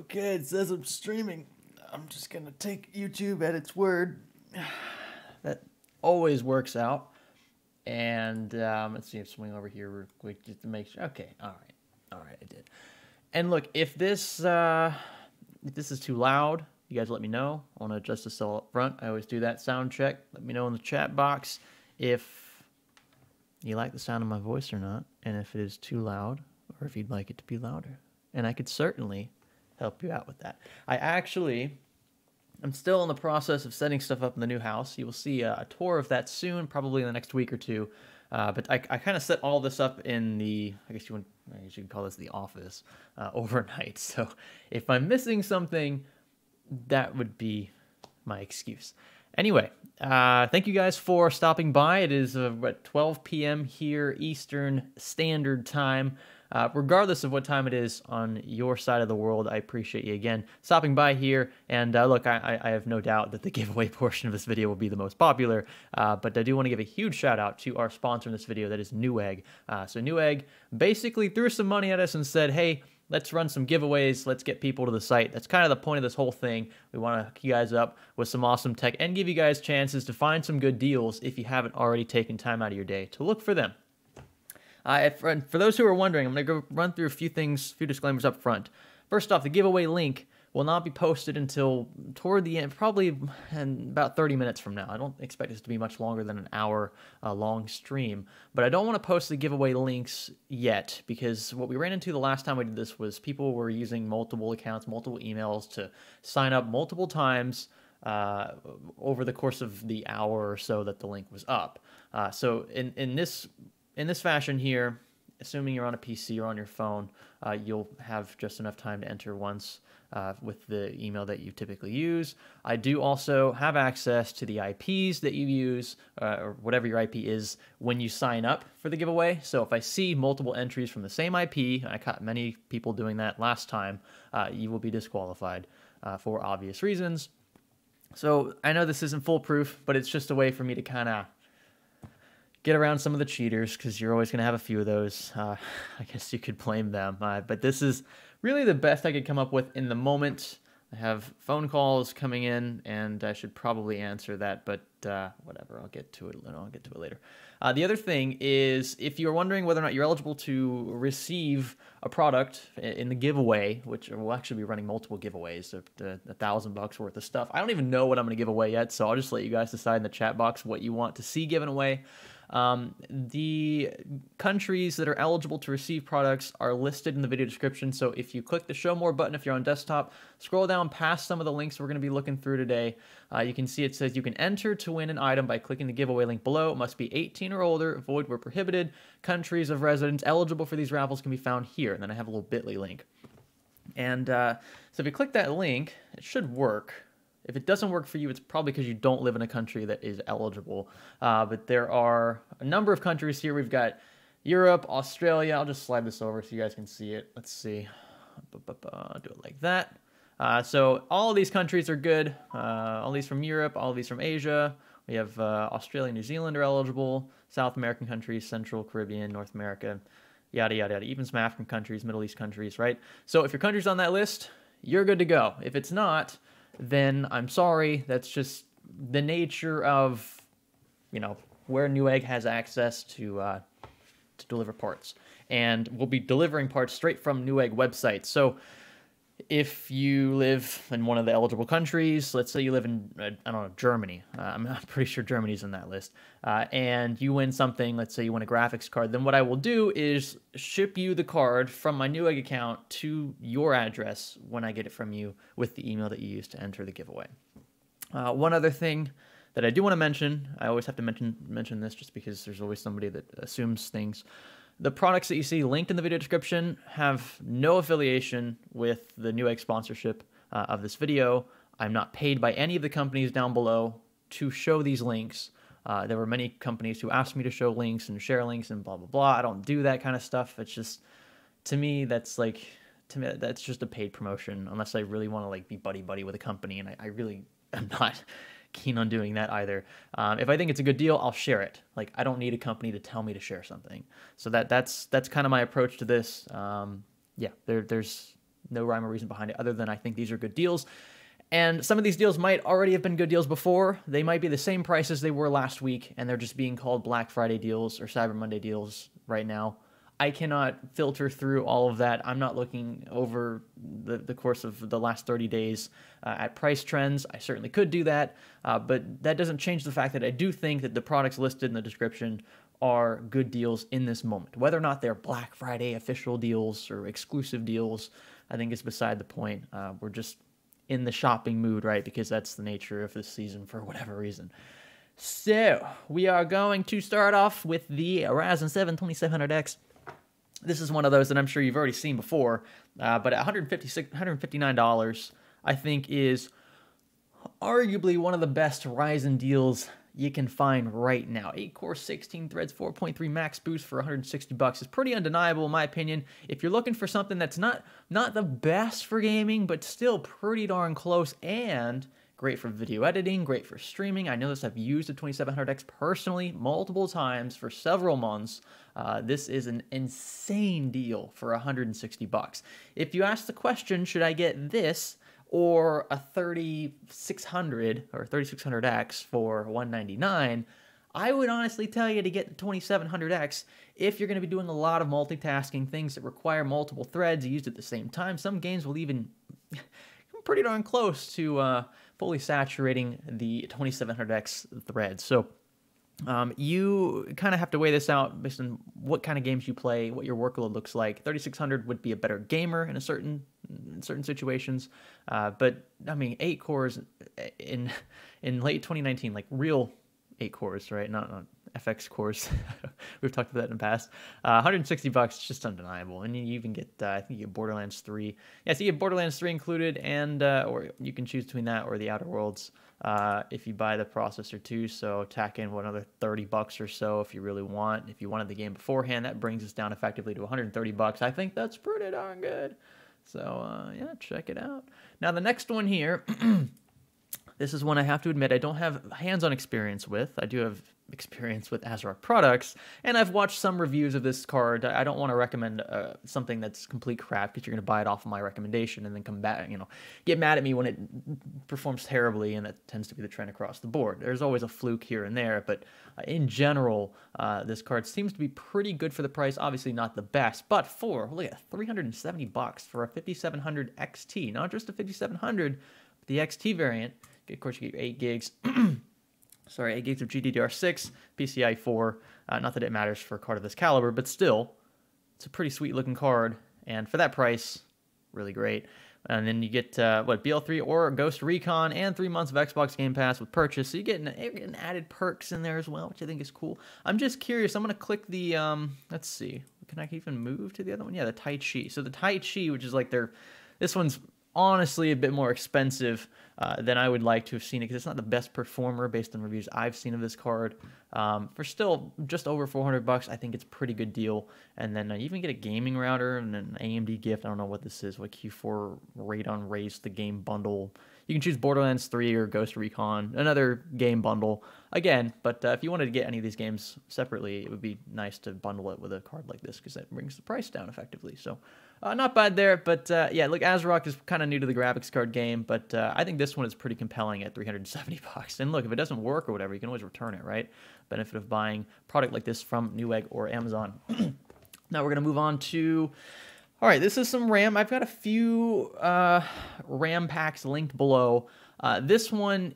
Okay, it says I'm streaming. I'm just gonna take YouTube at its word. That always works out. And let's see, swing over here real quick just to make sure. Okay, all right, I did. And look, if this is too loud, you guys let me know. I want to adjust this all up front. I always do that sound check. Let me know in the chat box if you like the sound of my voice or not, and if it is too loud, or if you'd like it to be louder. And I could certainly help you out with that. I'm still in the process of setting stuff up in the new house. You will see a tour of that soon, probably in the next week or two. But I kind of set all this up in the, I guess you could call this the office, overnight. So if I'm missing something, that would be my excuse. Anyway, thank you guys for stopping by. It is at 12 p.m. here Eastern Standard Time. Regardless of what time it is on your side of the world, I appreciate you again stopping by here. And look, I have no doubt that the giveaway portion of this video will be the most popular, but I do want to give a huge shout out to our sponsor in this video, that is Newegg. So Newegg basically threw some money at us and said, hey, let's run some giveaways. Let's get people to the site. That's kind of the point of this whole thing. We want to hook you guys up with some awesome tech and give you guys chances to find some good deals if you haven't already taken time out of your day to look for them. For those who are wondering, I'm going to go run through a few disclaimers up front. First off, the giveaway link will not be posted until toward the end, probably in about 30 minutes from now. I don't expect this to be much longer than an hour long stream, but I don't want to post the giveaway links yet, because what we ran into the last time we did this was people were using multiple accounts, multiple emails to sign up multiple times over the course of the hour or so that the link was up. So in this fashion here, assuming you're on a PC or on your phone, you'll have just enough time to enter once with the email that you typically use. I do also have access to the IPs that you use, or whatever your IP is, when you sign up for the giveaway. So if I see multiple entries from the same IP, and I caught many people doing that last time, you will be disqualified for obvious reasons. So I know this isn't foolproof, but it's just a way for me to kind of get around some of the cheaters, because you're always going to have a few of those. I guess you could blame them. But this is really the best I could come up with in the moment. I have phone calls coming in, and I should probably answer that, but whatever. I'll get to it later. The other thing is, if you're wondering whether or not you're eligible to receive a product in the giveaway, which we'll actually be running multiple giveaways of $1,000 worth of stuff. I don't even know what I'm going to give away yet, so I'll just let you guys decide in the chat box what you want to see given away. The countries that are eligible to receive products are listed in the video description. So if you click the show more button, if you're on desktop, scroll down past some of the links we're going to be looking through today. You can see it says you can enter to win an item by clicking the giveaway link below. It must be 18 or older, void where prohibited. Countries of residence eligible for these raffles can be found here. And then I have a little bit.ly link. And so if you click that link, it should work. If it doesn't work for you, it's probably because you don't live in a country that is eligible. But there are a number of countries here. We've got Europe, Australia. I'll just slide this over so you guys can see it. Let's see. Do it like that. So all of these countries are good. All these from Europe, all of these from Asia. We have Australia and New Zealand are eligible. South American countries, Central, Caribbean, North America, yada, yada, yada. Even some African countries, Middle East countries, right? So if your country's on that list, you're good to go. If it's not, then I'm sorry. That's just the nature of, where Newegg has access to deliver parts. And we'll be delivering parts straight from Newegg website. So if you live in one of the eligible countries, let's say you live in, I don't know, Germany. I'm pretty sure Germany's on that list. And you win something, let's say you win a graphics card, then what I will do is ship you the card from my Newegg account to your address when I get it from you with the email that you used to enter the giveaway. One other thing that I do want to mention, I always have to mention this just because there's always somebody that assumes things. The products that you see linked in the video description have no affiliation with the Newegg sponsorship of this video. I'm not paid by any of the companies down below to show these links. There were many companies who asked me to show links and share links and blah, blah, blah. I don't do that kind of stuff. It's just, to me, that's just a paid promotion, unless I really want to be buddy-buddy with a company, and I really am not keen on doing that either. If I think it's a good deal, I'll share it. I don't need a company to tell me to share something. So that's kind of my approach to this. Yeah, there's No rhyme or reason behind it other than I think these are good deals. And some of these deals might already have been good deals before. They might be the same price as they were last week, and they're just being called Black Friday deals or Cyber Monday deals right now. I cannot filter through all of that. I'm not looking over the course of the last 30 days at price trends. I certainly could do that, but that doesn't change the fact that I do think that the products listed in the description are good deals in this moment. Whether or not they're Black Friday official deals or exclusive deals, I think is beside the point. We're just in the shopping mood, right? Because that's the nature of this season for whatever reason. So we are going to start off with the Ryzen 7 2700X. This is one of those that I'm sure you've already seen before, but at $159, I think is arguably one of the best Ryzen deals you can find right now. 8-core, 16 threads, 4.3 max boost for $160 is pretty undeniable in my opinion. If you're looking for something that's not the best for gaming, but still pretty darn close and great for video editing, great for streaming. I know this, I've used the 2700X personally multiple times for several months. This is an insane deal for $160. If you ask the question, should I get this or a 3600 or 3600X for $199, I would honestly tell you to get the 2700X if you're going to be doing a lot of multitasking, things that require multiple threads used at the same time. Some games will even come pretty darn close to fully saturating the 2700X threads. So you kind of have to weigh this out based on what kind of games you play, what your workload looks like. 3600 would be a better gamer in certain situations, but I mean 8 cores in late 2019, like real 8 cores, right? Not FX cores. We've talked about that in the past. $160 is just undeniable, and you even get I think you get Borderlands 3. Yeah, so you get Borderlands 3 included, and or you can choose between that or the Outer Worlds if you buy the processor too. So tack in another $30 or so if you really want. If you wanted the game beforehand, that brings us down effectively to $130. I think that's pretty darn good. So yeah, check it out. Now the next one here. This is one I have to admit I don't have hands-on experience with. I do have experience with ASRock products, and I've watched some reviews of this card. I don't want to recommend something that's complete crap because you're going to buy it off of my recommendation and then come back, get mad at me when it performs terribly, and that tends to be the trend across the board. There's always a fluke here and there, but in general, this card seems to be pretty good for the price. Obviously not the best, but look at $370 for a 5700 XT, not just a 5700, but the XT variant. Of course, you get 8 gigs. 8 gigs of GDDR6, PCIe 4. Not that it matters for a card of this caliber, but still, it's a pretty sweet looking card. And for that price, really great. And then you get, BL3 or Ghost Recon and 3 months of Xbox Game Pass with purchase. So you're getting added perks in there as well, which I think is cool. I'm just curious. I'm going to click the, let's see. Can I even move to the other one? Yeah, the Tai Chi. So the Tai Chi, which is like this one's honestly a bit more expensive than I would like to have seen it because it's not the best performer based on reviews I've seen of this card. For still just over $400, I think it's a pretty good deal. And then you even get a gaming router and an AMD gift. I don't know what this is, what Q4 Radeon Race, the game bundle. You can choose Borderlands 3 or Ghost Recon, another game bundle. Again, but if you wanted to get any of these games separately, it would be nice to bundle it with a card like this because that brings the price down effectively. So not bad there, but yeah, look, ASRock is kind of new to the graphics card game, but I think this one is pretty compelling at $370. And look, if it doesn't work or whatever, you can always return it, right? Benefit of buying a product like this from Newegg or Amazon. Now we're going to move on to... All right, this is some RAM. I've got a few RAM packs linked below. This one's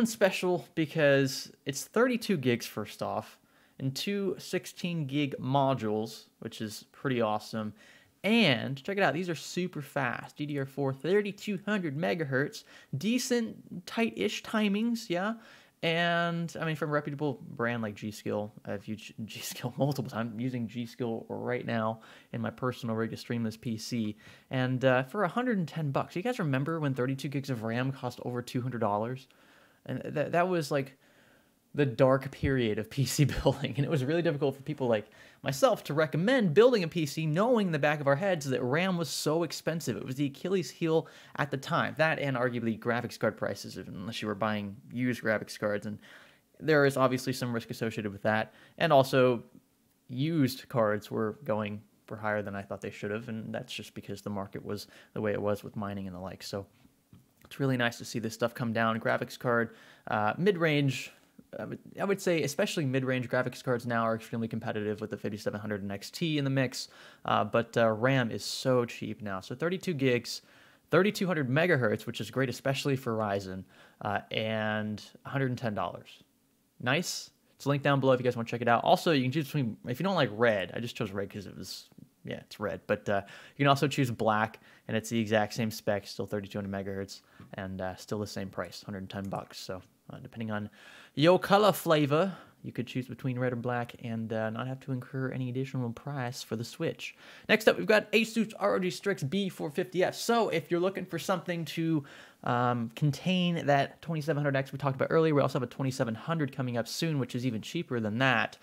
special because it's 32 gigs first off, and 2 16 gig modules, which is pretty awesome. And check it out, these are super fast. DDR4, 3200 megahertz, decent, tight-ish timings, yeah. And, I mean, from a reputable brand like G.Skill, I've used G.Skill multiple times. I'm using G.Skill right now in my personal rig to stream this PC. And for $110, you guys remember when 32 gigs of RAM cost over $200? And that was, like, the dark period of PC building. And it was really difficult for people like myself to recommend building a PC knowing in the back of our heads that RAM was so expensive. It was the Achilles heel at the time. That and arguably graphics card prices, unless you were buying used graphics cards. And there is obviously some risk associated with that. And also, used cards were going or higher than I thought they should have, and that's just because the market was the way it was with mining and the like. So it's really nice to see this stuff come down. Graphics card, mid-range, I would say especially mid-range graphics cards now are extremely competitive with the 5700 and XT in the mix, but RAM is so cheap now. So 32 gigs, 3200 megahertz, which is great especially for Ryzen, and $110. Nice. It's linked down below if you guys want to check it out. Also, you can choose between, if you don't like red, I just chose red because it was, yeah, it's red. But you can also choose black, and it's the exact same spec, still 3200 megahertz, and still the same price, $110. So depending on your color flavor, you could choose between red or black and not have to incur any additional price for the Switch. Next up, we've got Asus ROG Strix B450F. So if you're looking for something to contain that 2700X we talked about earlier, we also have a 2700 coming up soon, which is even cheaper than that.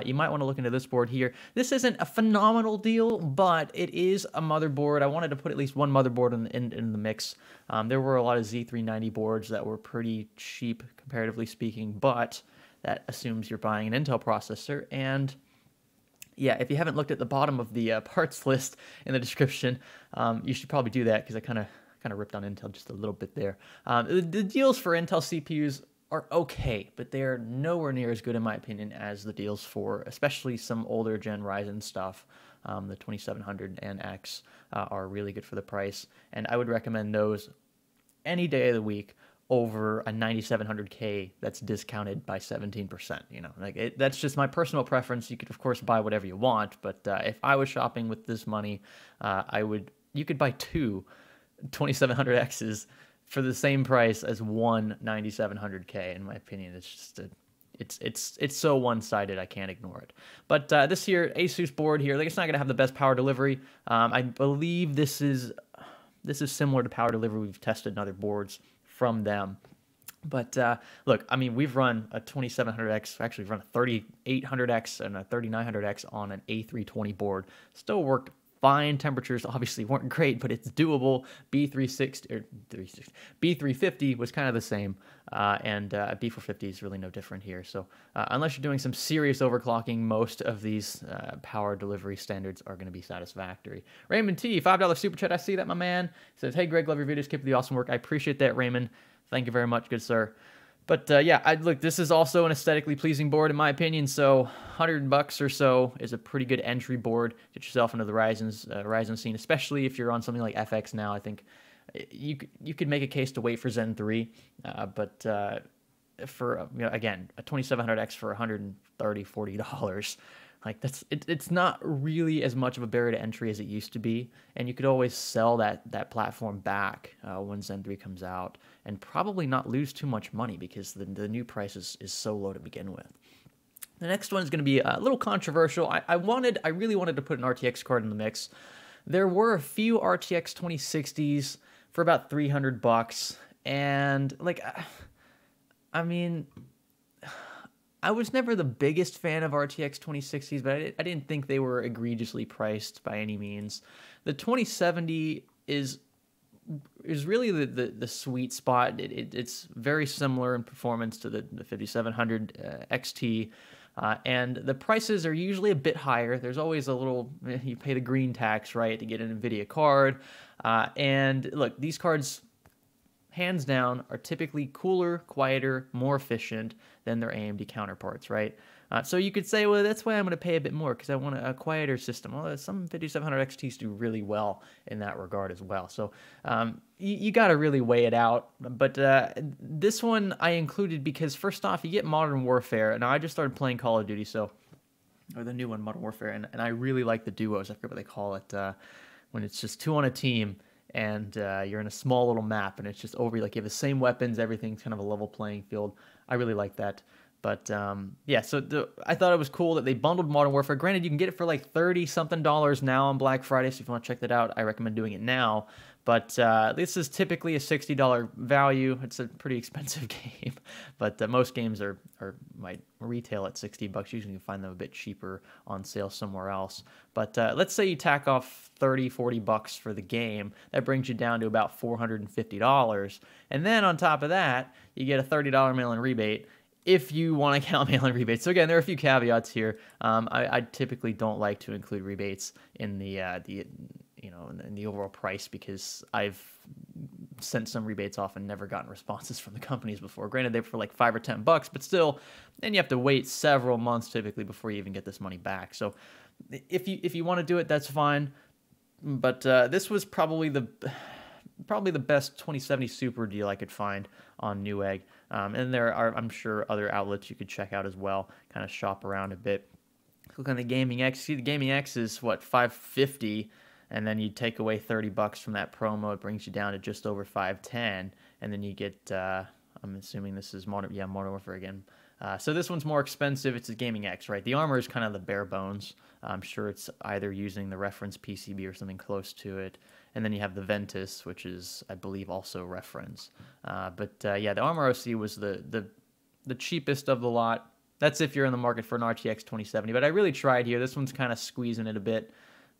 You might want to look into this board here. This isn't a phenomenal deal, but it is a motherboard. I wanted to put at least one motherboard in the mix. There were a lot of Z390 boards that were pretty cheap, comparatively speaking, but that assumes you're buying an Intel processor. And yeah, if you haven't looked at the bottom of the parts list in the description, you should probably do that because I kind of ripped on Intel just a little bit there. The deals for Intel CPUs are okay, but they're nowhere near as good in my opinion as the deals for especially some older gen Ryzen stuff. The 2700 and X are really good for the price, and I would recommend those any day of the week over a 9700K that's discounted by 17%. You know, like that's just my personal preference. You could of course buy whatever you want, but if I was shopping with this money, you could buy two 2700Xs for the same price as one 9700K. In my opinion, it's just it's so one-sided, I can't ignore it. But this here Asus board here, like, it's not gonna have the best power delivery. I believe this is similar to power delivery we've tested in other boards from them. But look, I mean, we've run a 2700X, actually we've run a 3800X and a 3900X on an A320 board. Still worked fine. Temperatures obviously weren't great, but it's doable. B350 was kind of the same, and B450 is really no different here. So unless you're doing some serious overclocking, most of these power delivery standards are going to be satisfactory. Raymond T, $5 super chat. I see that, my man. Says, hey Greg, love your videos. Keep up the awesome work. I appreciate that, Raymond. Thank you very much, good sir. But yeah, look, this is also an aesthetically pleasing board in my opinion, so $100 or so is a pretty good entry board. Get yourself into the Ryzen scene, especially if you're on something like FX now. I think you could make a case to wait for Zen 3, but for, you know, again, a 2700X for $130, $40, like it's not really as much of a barrier to entry as it used to be, and you could always sell that platform back when Zen 3 comes out, and probably not lose too much money because the new price is so low to begin with. The next one is going to be a little controversial. I really wanted to put an RTX card in the mix. There were a few RTX 2060s for about $300, and like, I mean, I was never the biggest fan of RTX 2060s, but I didn't think they were egregiously priced by any means. The 2070 is really the sweet spot. It's very similar in performance to the 5700 XT, and the prices are usually a bit higher. There's always a little, you pay the green tax, right, to get an NVIDIA card. And look, these cards, hands down, are typically cooler, quieter, more efficient than their AMD counterparts, right? So you could say, well, that's why I'm going to pay a bit more, because I want a quieter system. Well, some 5700 XTs do really well in that regard as well. So you got to really weigh it out. But this one I included because, first off, you get Modern Warfare. And I just started playing Call of Duty, or the new one, Modern Warfare, and I really like the duos. I forget what they call it, when it's just two on a team, and you're in a small little map, and it's just over, like, you have the same weapons, everything's kind of a level playing field. I really like that. But yeah, so I thought it was cool that they bundled Modern Warfare. Granted, you can get it for like $30-something now on Black Friday, so if you want to check that out, I recommend doing it now. But this is typically a $60 value. It's a pretty expensive game, but most games might retail at $60. Usually you can find them a bit cheaper on sale somewhere else. But let's say you tack off $30-40 for the game. That brings you down to about $450. And then on top of that, you get a $30 mail-in rebate. if you want to count mail-in rebates. So again, there are a few caveats here. I typically don't like to include rebates in the in the overall price, because I've sent some rebates off and never gotten responses from the companies before. Granted, they were for like $5 or $10, but still, and you have to wait several months typically before you even get this money back. So if you want to do it, that's fine. But this was probably the best 2070 Super deal I could find on Newegg. And there are, I'm sure, other outlets you could check out as well, kind of shop around a bit. Click on the Gaming X. See, the Gaming X is what, $550, and then you take away $30 from that promo. It brings you down to just over $510, and then you get, I'm assuming this is Modern Warfare again. So this one's more expensive. It's a Gaming X, right? The armor is kind of the bare bones. I'm sure it's either using the reference PCB or something close to it. And then you have the Ventus, which is, I believe, also reference. But yeah, the Armor OC was the cheapest of the lot. That's if you're in the market for an RTX 2070. But I really tried here. This one's kind of squeezing it a bit.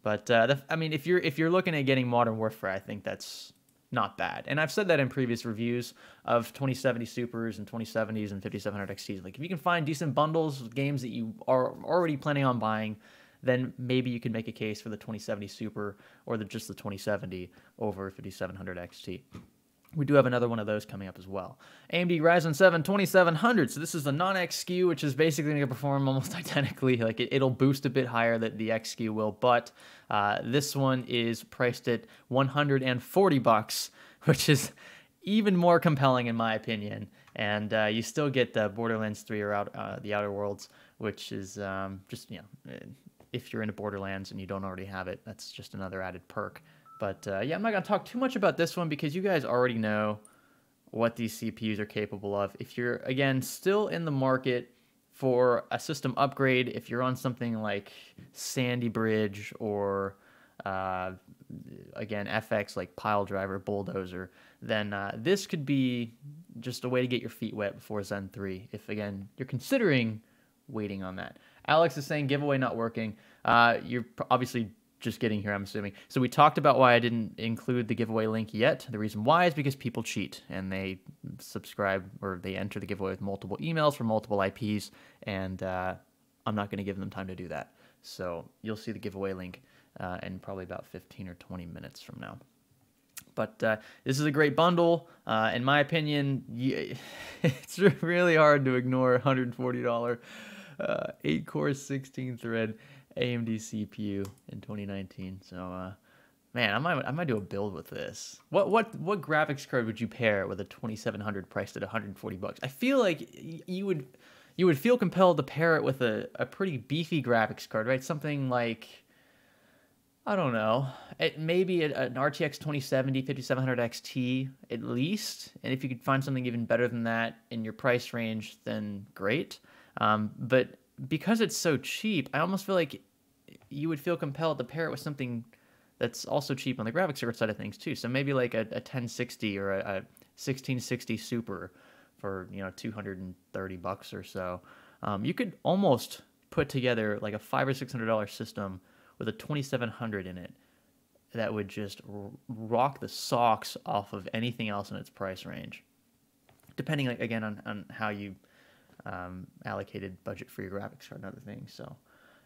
But I mean, if you're looking at getting Modern Warfare, I think that's not bad. And I've said that in previous reviews of 2070 Supers and 2070s and 5700 XTs. Like, if you can find decent bundles with games that you are already planning on buying, then maybe you can make a case for the 2070 Super or just the 2070 over 5700 XT. We do have another one of those coming up as well. AMD Ryzen 7 2700. So this is the non-X SKU, which is basically going to perform almost identically. Like, it'll boost a bit higher than the X SKU will, but this one is priced at $140, which is even more compelling in my opinion. And you still get the Borderlands 3 or the Outer Worlds, which is just, if you're into Borderlands and you don't already have it, that's just another added perk. But yeah, I'm not going to talk too much about this one because you guys already know what these CPUs are capable of. If you're, again, still in the market for a system upgrade, if you're on something like Sandy Bridge or, again, FX like Piledriver, Bulldozer, then this could be just a way to get your feet wet before Zen 3, if, again, you're considering waiting on that. Alex is saying giveaway not working. You're obviously just getting here, I'm assuming. So we talked about why I didn't include the giveaway link yet. The reason why is because people cheat and they subscribe or they enter the giveaway with multiple emails from multiple IPs, and I'm not going to give them time to do that. So you'll see the giveaway link in probably about 15 or 20 minutes from now. But this is a great bundle. In my opinion, it's really hard to ignore $140 8-core 16-thread AMD CPU in 2019. So, man, I might do a build with this. What graphics card would you pair with a 2700 priced at $140? I feel like you would feel compelled to pair it with a pretty beefy graphics card, right? Something like, I don't know, maybe an RTX 2070 5700 XT at least. And if you could find something even better than that in your price range, then great. But because it's so cheap, I almost feel like you would feel compelled to pair it with something that's also cheap on the graphics card side of things too. So maybe like a 1060 or a 1660 Super for, $230 or so. You could almost put together like a $500 or $600 system with a 2700 in it that would just rock the socks off of anything else in its price range, depending again on how you allocated budget for your graphics card and other things. So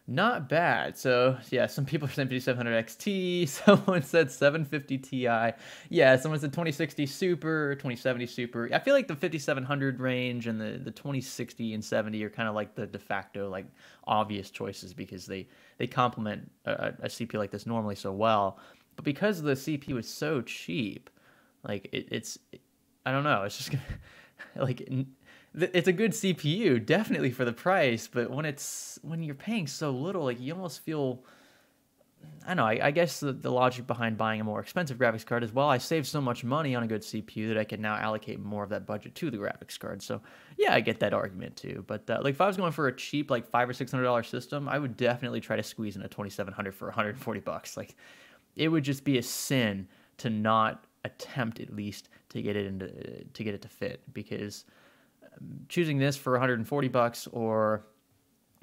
not bad. So yeah, some people are saying 5700 XT, someone said 750 Ti. Yeah, someone said 2060 Super, 2070 Super. I feel like the 5700 range and the 2060 and 70 are kind of like the de facto, like, obvious choices because they complement a CPU like this normally so well. But because the CPU is so cheap, like it's I don't know, it's just like, it's a good CPU, definitely for the price, but when you're paying so little, like, you almost feel, I don't know, I guess the logic behind buying a more expensive graphics card is, well, I saved so much money on a good CPU that I can now allocate more of that budget to the graphics card. So yeah, I get that argument too. But like, if I was going for a cheap, like, $500 or $600 system, I would definitely try to squeeze in a 2700 for $140. Like, it would just be a sin to not attempt at least to get it to fit, because choosing this for $140 or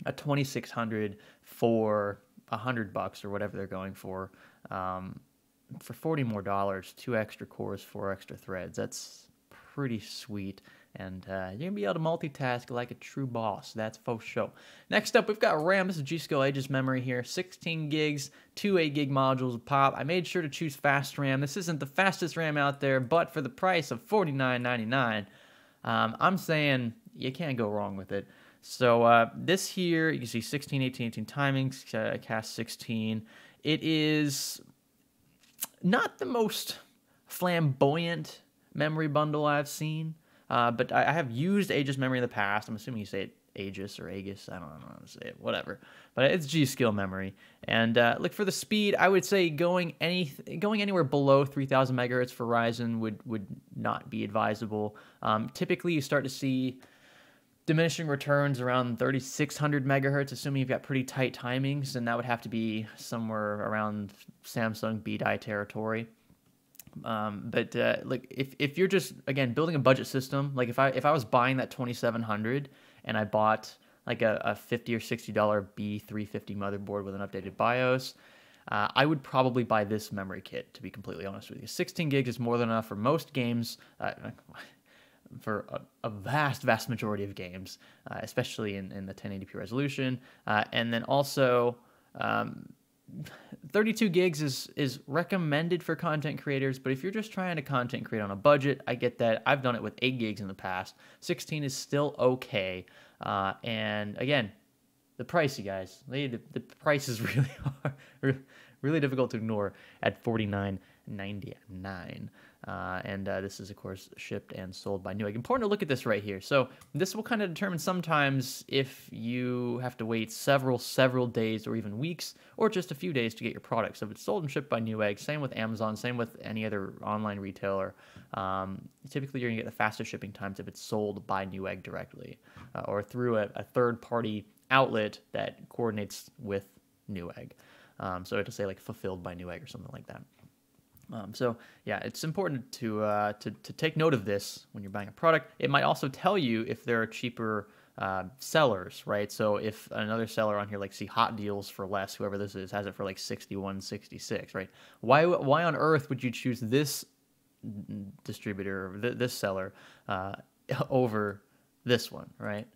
a 2600 for $100 or whatever they're going for $40 more, 2 extra cores, 4 extra threads, that's pretty sweet. and you're going to be able to multitask like a true boss. That's for sure. Next up, we've got RAM. This is G.Skill Aegis memory here. 16 gigs, 2 8 gig modules pop. I made sure to choose fast RAM. This isn't the fastest RAM out there, but for the price of $49.99, I'm saying you can't go wrong with it. So this here, you can see 16, 18, 18 timings, cast 16. It is not the most flamboyant memory bundle I've seen, but I have used Aegis memory in the past. I'm assuming you say it Aegis or Aegis. I don't know how to say it, whatever. But it's G.Skill memory. And look, for the speed, I would say going anywhere below 3,000 megahertz for Ryzen would not be advisable. Typically, you start to see diminishing returns around 3,600 megahertz, assuming you've got pretty tight timings, and that would have to be somewhere around Samsung B-die territory. But like if you're just, again, building a budget system, like if I was buying that 2700 and I bought like a $50 or $60 B350 motherboard with an updated BIOS, I would probably buy this memory kit, to be completely honest with you. 16 gigs is more than enough for most games, for a vast majority of games, especially in the 1080p resolution. And then also 32 gigs is recommended for content creators, but if you're just trying to content create on a budget, I get that. I've done it with 8 gigs in the past. 16 is still okay. And again, the price, you guys, the price is really hard, really difficult to ignore at $49.99. And this is, of course, shipped and sold by Newegg. Important to look at this right here. So this will kind of determine sometimes if you have to wait several days or even weeks or just a few days to get your product. So if it's sold and shipped by Newegg, same with Amazon, same with any other online retailer, typically you're going to get the fastest shipping times if it's sold by Newegg directly or through a third-party outlet that coordinates with Newegg. So to say like fulfilled by Newegg or something like that. So yeah, it's important to take note of this when you're buying a product. It might also tell you if there are cheaper sellers, right? So if another seller on here, like, see hot deals for less, whoever this is, has it for like 61, 66, right? Why on earth would you choose this distributor, this seller, over this one, right?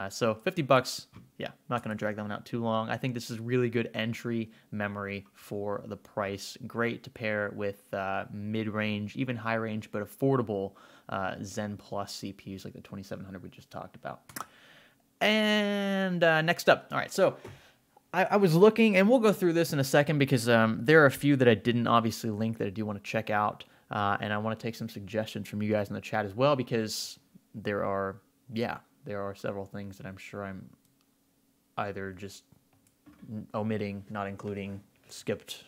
So $50, yeah, not going to drag that one out too long. I think this is really good entry memory for the price. Great to pair with mid-range, even high-range, but affordable Zen Plus CPUs like the 2700 we just talked about. And next up, all right, so I was looking, and we'll go through this in a second because there are a few that I didn't obviously link that I do want to check out, and I want to take some suggestions from you guys in the chat as well because there are several things that I'm sure I'm either just omitting, not including, skipped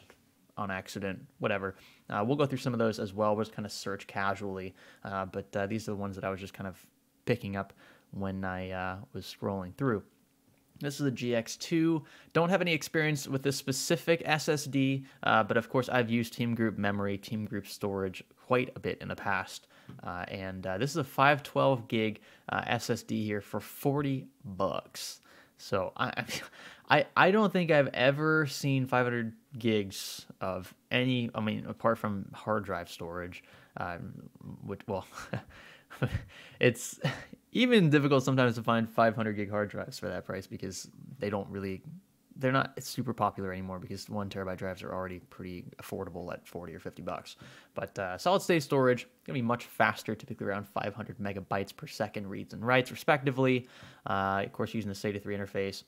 on accident, whatever. We'll go through some of those as well. We'll just kind of search casually. But these are the ones that I was just kind of picking up when I was scrolling through. This is a GX2. Don't have any experience with this specific SSD, but of course I've used Team Group memory, Team Group storage quite a bit in the past. And this is a 512 gig SSD here for $40. So I don't think I've ever seen 500 gigs of any, I mean, apart from hard drive storage, which, well, it's even difficult sometimes to find 500 gig hard drives for that price because they're not super popular anymore because 1 terabyte drives are already pretty affordable at 40 or $50. But solid state storage gonna be much faster, typically around 500 megabytes per second reads and writes respectively. Of course, using the Sata 3 interface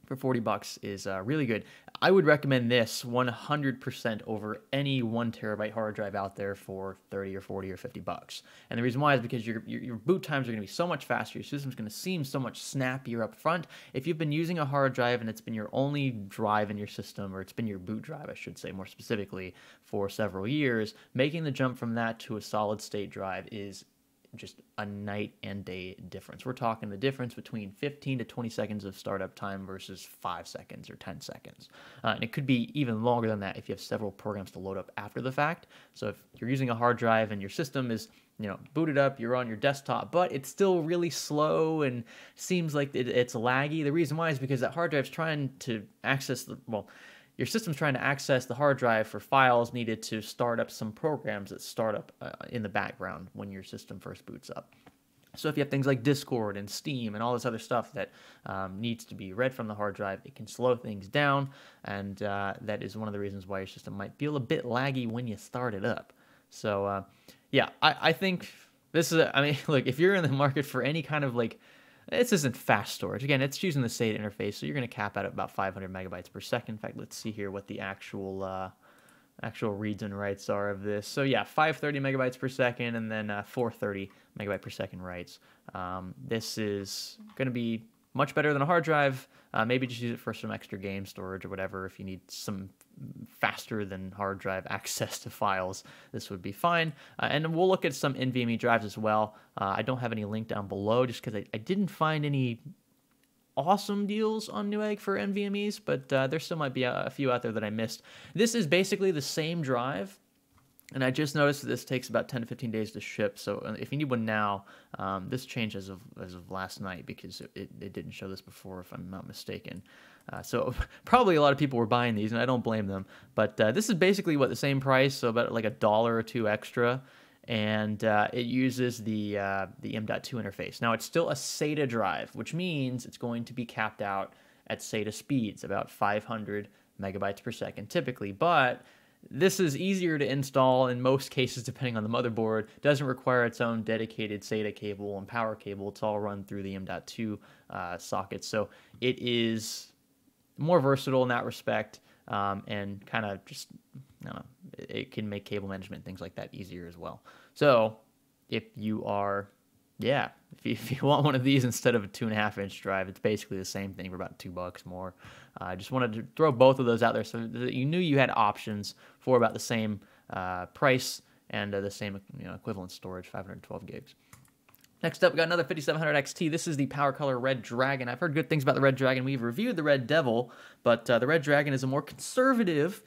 for $40 is really good. I would recommend this 100% over any 1 terabyte hard drive out there for 30 or 40 or $50. And the reason why is because your boot times are going to be so much faster. Your system's going to seem so much snappier up front. If you've been using a hard drive and it's been your only drive in your system, or it's been your boot drive, I should say more specifically, for several years, making the jump from that to a solid state drive is just a night and day difference. We're talking the difference between 15 to 20 seconds of startup time versus 5 seconds or 10 seconds. And it could be even longer than that if you have several programs to load up after the fact. So if you're using a hard drive and your system is, booted up, you're on your desktop, but it's still really slow and seems like it's laggy. The reason why is because that hard drive's trying to access your system's trying to access the hard drive for files needed to start up some programs that start up in the background when your system first boots up. So if you have things like Discord and Steam and all this other stuff that needs to be read from the hard drive, it can slow things down, and that is one of the reasons why your system might feel a bit laggy when you start it up. So yeah, I think this is, I mean, look, if you're in the market for any kind of like, this isn't fast storage. Again, it's using the SATA interface, so you're going to cap out at about 500 megabytes per second. In fact, let's see here what the actual reads and writes are of this. So yeah, 530 megabytes per second, and then 430 megabyte per second writes. This is going to be much better than a hard drive. Maybe just use it for some extra game storage or whatever. If you need some faster than hard drive access to files, this would be fine. And we'll look at some Nvme drives as well. I don't have any link down below just because I didn't find any awesome deals on Newegg for NVMe's, but there still might be a few out there that I missed. This is basically the same drive, and I just noticed that this takes about 10 to 15 days to ship, so if you need one now, this changed as of last night because it didn't show this before, if I'm not mistaken. So probably a lot of people were buying these, and I don't blame them, but this is basically what the same price, so about like $1 or $2 extra. And it uses the M.2 interface. Now, it's still a SATA drive, which means it's going to be capped out at SATA speeds, about 500 megabytes per second typically. But this is easier to install in most cases, depending on the motherboard. Doesn't require its own dedicated SATA cable and power cable. It's all run through the M.2 socket. So it is more versatile in that respect, and kind of just, I don't know, it can make cable management, things like that, easier as well. So if you are, yeah, if you want one of these instead of a 2.5-inch drive, it's basically the same thing for about $2 more. I just wanted to throw both of those out there so that you knew you had options for about the same price and the same equivalent storage, 512 gigs. Next up, we got another 5700 XT. This is the Power Color Red Dragon. I've heard good things about the Red Dragon. We've reviewed the Red Devil, but the Red Dragon is a more conservative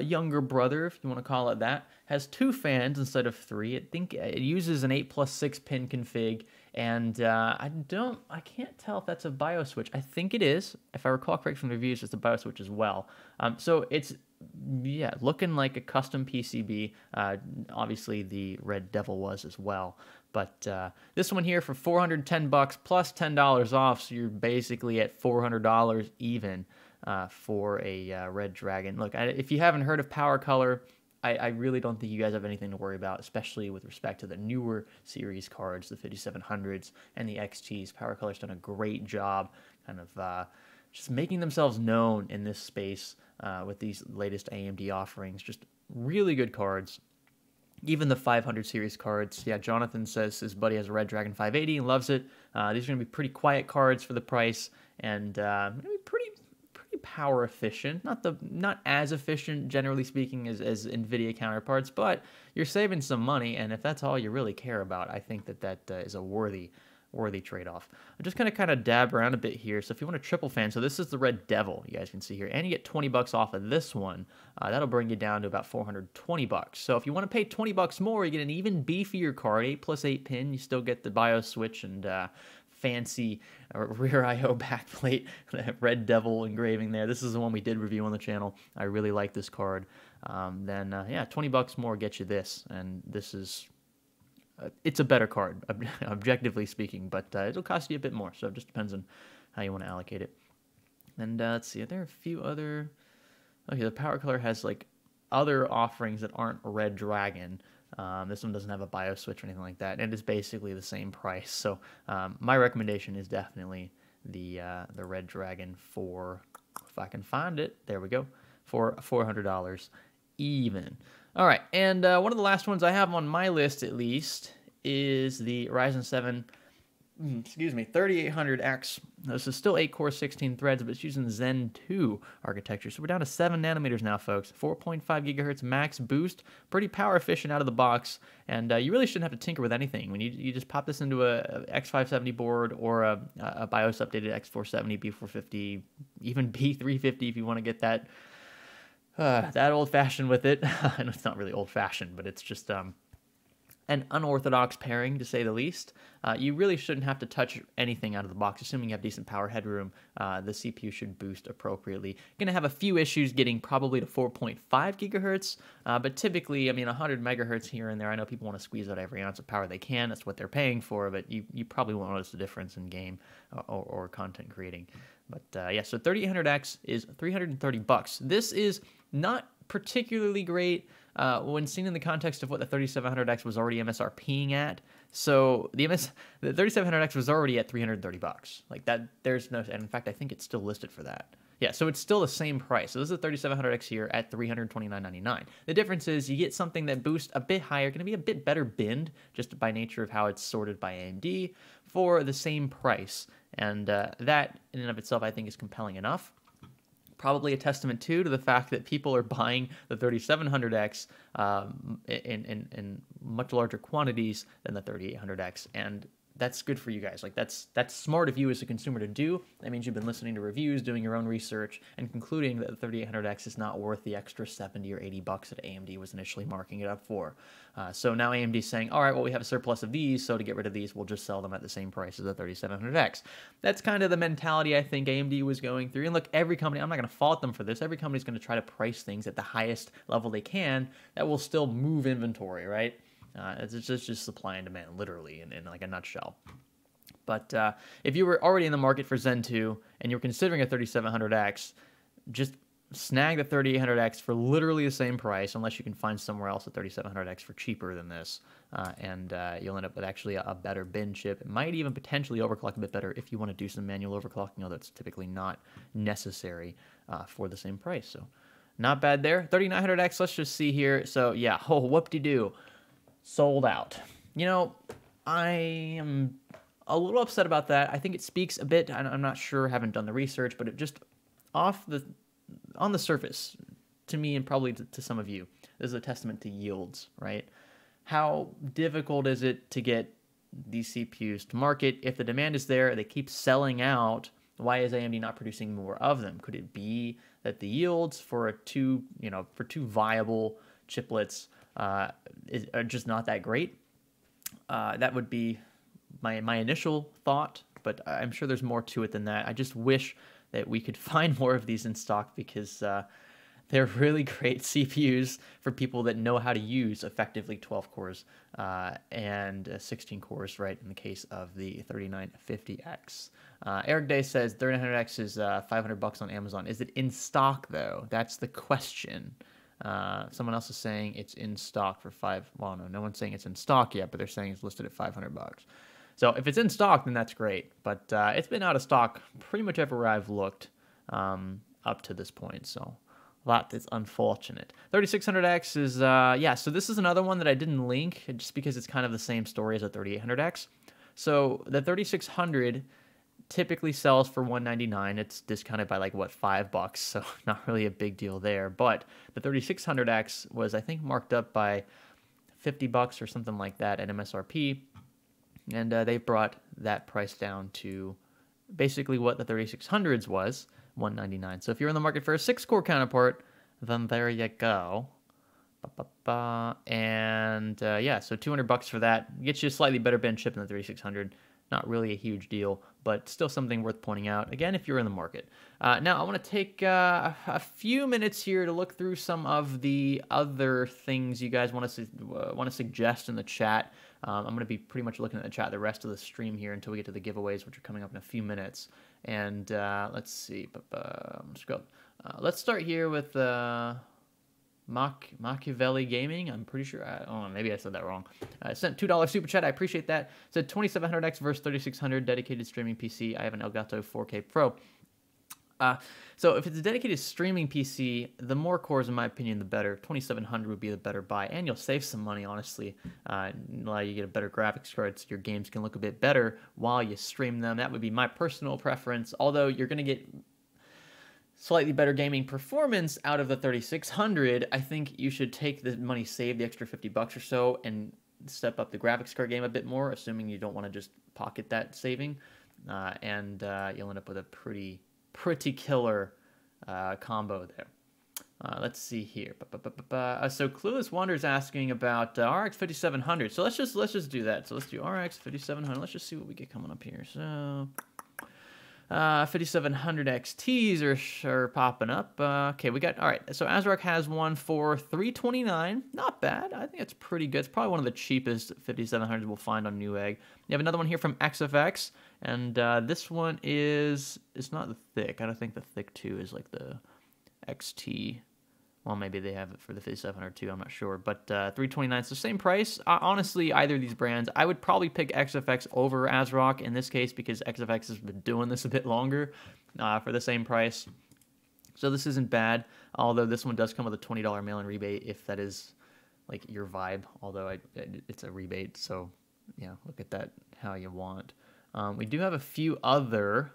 younger brother, if you want to call it that. Has 2 fans instead of 3. I think it uses an 8+6 pin config, and I can't tell if that's a BIOS switch. I think it is. If I recall correctly from the reviews, it's a BIOS switch as well. So it's, yeah, looking like a custom PCB. Obviously, the Red Devil was as well. But this one here for $410 plus $10 off, so you're basically at $400 even for a Red Dragon. Look, if you haven't heard of Power Color, I really don't think you guys have anything to worry about, especially with respect to the newer series cards, the 5700s and the XTs. Power Color's done a great job kind of just making themselves known in this space with these latest AMD offerings. Just really good cards. Even the 500 series cards. Yeah, Jonathan says his buddy has a Red Dragon 580 and loves it. These are going to be pretty quiet cards for the price, and going to be pretty power efficient. Not as efficient, generally speaking, as NVIDIA counterparts, but you're saving some money, and if that's all you really care about, I think that is a worthy trade-off. I'm just going to kind of dab around a bit here. So if you want a triple fan, so this is the Red Devil, you guys can see here, and you get $20 off of this one. That'll bring you down to about $420. So if you want to pay $20 more, you get an even beefier card, 8+8 pin. You still get the BIOS switch and fancy rear I/O backplate, Red Devil engraving there. This is the one we did review on the channel. I really like this card. Then yeah, $20 more gets you this, and this is. It's a better card, objectively speaking, but it'll cost you a bit more, so it just depends on how you want to allocate it. And let's see, are there a few other... Okay, the Power Color has like other offerings that aren't Red Dragon. This one doesn't have a BIOS switch or anything like that, and it's basically the same price. So my recommendation is definitely the Red Dragon for, if I can find it, there we go, for $400 even. All right, and one of the last ones I have on my list, at least, is the Ryzen 7, 3800X. This is still 8-core, 16 threads, but it's using Zen 2 architecture. So we're down to 7 nanometers now, folks. 4.5 gigahertz max boost, pretty power efficient out of the box, and you really shouldn't have to tinker with anything. When you just pop this into a X570 board or a BIOS updated X470, B450, even B350 if you want to get that old-fashioned with it. I know it's not really old-fashioned, but it's just an unorthodox pairing, to say the least. You really shouldn't have to touch anything out of the box, assuming you have decent power headroom. The CPU should boost appropriately. Going to have a few issues getting probably to 4.5 gigahertz, but typically, I mean, 100 megahertz here and there. I know people want to squeeze out every ounce of power they can. That's what they're paying for, but you probably won't notice the difference in game or content creating. But yeah, so 3800X is $330. This is not particularly great when seen in the context of what the 3700X was already MSRPing at. So the 3700X was already at $330. Like that, there's no, and in fact, I think it's still listed for that. Yeah, so it's still the same price. So this is the 3700X here at $329.99. The difference is you get something that boosts a bit higher, going to be a bit better binned, just by nature of how it's sorted by AMD, for the same price. And that, in and of itself, I think is compelling enough. Probably a testament, too, to the fact that people are buying the 3700X in much larger quantities than the 3800X, and that's good for you guys. Like, that's smart of you as a consumer to do. That means you've been listening to reviews, doing your own research, and concluding that the 3800X is not worth the extra 70 or 80 bucks that AMD was initially marking it up for. So now AMD's saying, all right, well, we have a surplus of these, so to get rid of these, we'll just sell them at the same price as the 3700X. That's kind of the mentality I think AMD was going through. And look, every company, I'm not going to fault them for this. Every company's going to try to price things at the highest level they can that will still move inventory, right? It's just supply and demand, literally, in like a nutshell. But if you were already in the market for Zen 2 and you're considering a 3700X, just snag the 3800X for literally the same price, unless you can find somewhere else a 3700X for cheaper than this, and you'll end up with actually a better bin chip. It might even potentially overclock a bit better if you want to do some manual overclocking, although it's typically not necessary for the same price. So not bad there. 3900X, let's just see here. So yeah, oh, whoop-de-doo. Sold out. You know, I am a little upset about that. I think it speaks a bit, I'm not sure, haven't done the research, but it just on the surface, to me and probably to some of you, this is a testament to yields, right? How difficult is it to get these CPUs to market? If the demand is there, they keep selling out. Why is AMD not producing more of them? Could it be that the yields for two viable chiplets are just not that great? That would be my initial thought, but I'm sure there's more to it than that. I just wish that we could find more of these in stock, because they're really great CPUs for people that know how to use effectively 12 cores and 16 cores, right, in the case of the 3950X. Eric Day says 3900X is $500 on Amazon. Is it in stock, though? That's the question. Someone else is saying it's in stock for well, no one's saying it's in stock yet, but they're saying it's listed at $500. So if it's in stock, then that's great. But it's been out of stock pretty much everywhere I've looked up to this point. So that is unfortunate. 3600X is, yeah, so this is another one that I didn't link just because it's kind of the same story as the 3800X. So the 3600 typically sells for $199. It's discounted by like, what, $5, so not really a big deal there. But the 3600X was, I think, marked up by $50 or something like that at MSRP, and they brought that price down to basically what the 3600s was, $199. So if you're in the market for a 6-core counterpart, then there you go. And yeah, so $200 for that gets you a slightly better bin chip than the 3600. Not really a huge deal, but still something worth pointing out, again, if you're in the market. Now, I want to take a few minutes here to look through some of the other things you guys want to suggest in the chat. I'm going to be pretty much looking at the chat the rest of the stream here until we get to the giveaways, which are coming up in a few minutes. And let's see. Let's go. Let's start here with Machiavelli Gaming. I'm pretty sure. Oh, maybe I said that wrong. I sent $2 super chat. I appreciate that. It said 2700X versus 3600 dedicated streaming PC. I have an Elgato 4K Pro. So if it's a dedicated streaming PC, the more cores, in my opinion, the better. 2700 would be the better buy, and you'll save some money, honestly. Allow you to get a better graphics card so your games can look a bit better while you stream them. That would be my personal preference, although you're going to get slightly better gaming performance out of the 3600. I think you should take the money saved, the extra $50 or so, and step up the graphics card game a bit more, assuming you don't want to just pocket that saving, and you'll end up with a pretty killer combo there. Let's see here. So Clueless Wonder is asking about RX 5700. So let's just do that. So let's do RX 5700. Let's just see what we get coming up here. So 5700 XTs are popping up. Okay, we got, all right. So ASRock has one for $329. Not bad. I think it's pretty good. It's probably one of the cheapest 5700s we'll find on Newegg. You have another one here from XFX, and this one it's not the thick. I don't think the thick 2 is like the XT. Well, maybe they have it for the 5700 too. I'm not sure. But $329 is the same price. Honestly, either of these brands, I would probably pick XFX over ASRock in this case because XFX has been doing this a bit longer for the same price. So this isn't bad, although this one does come with a $20 mail-in rebate if that is like your vibe, although it's a rebate. So, yeah, look at that how you want. We do have a few other...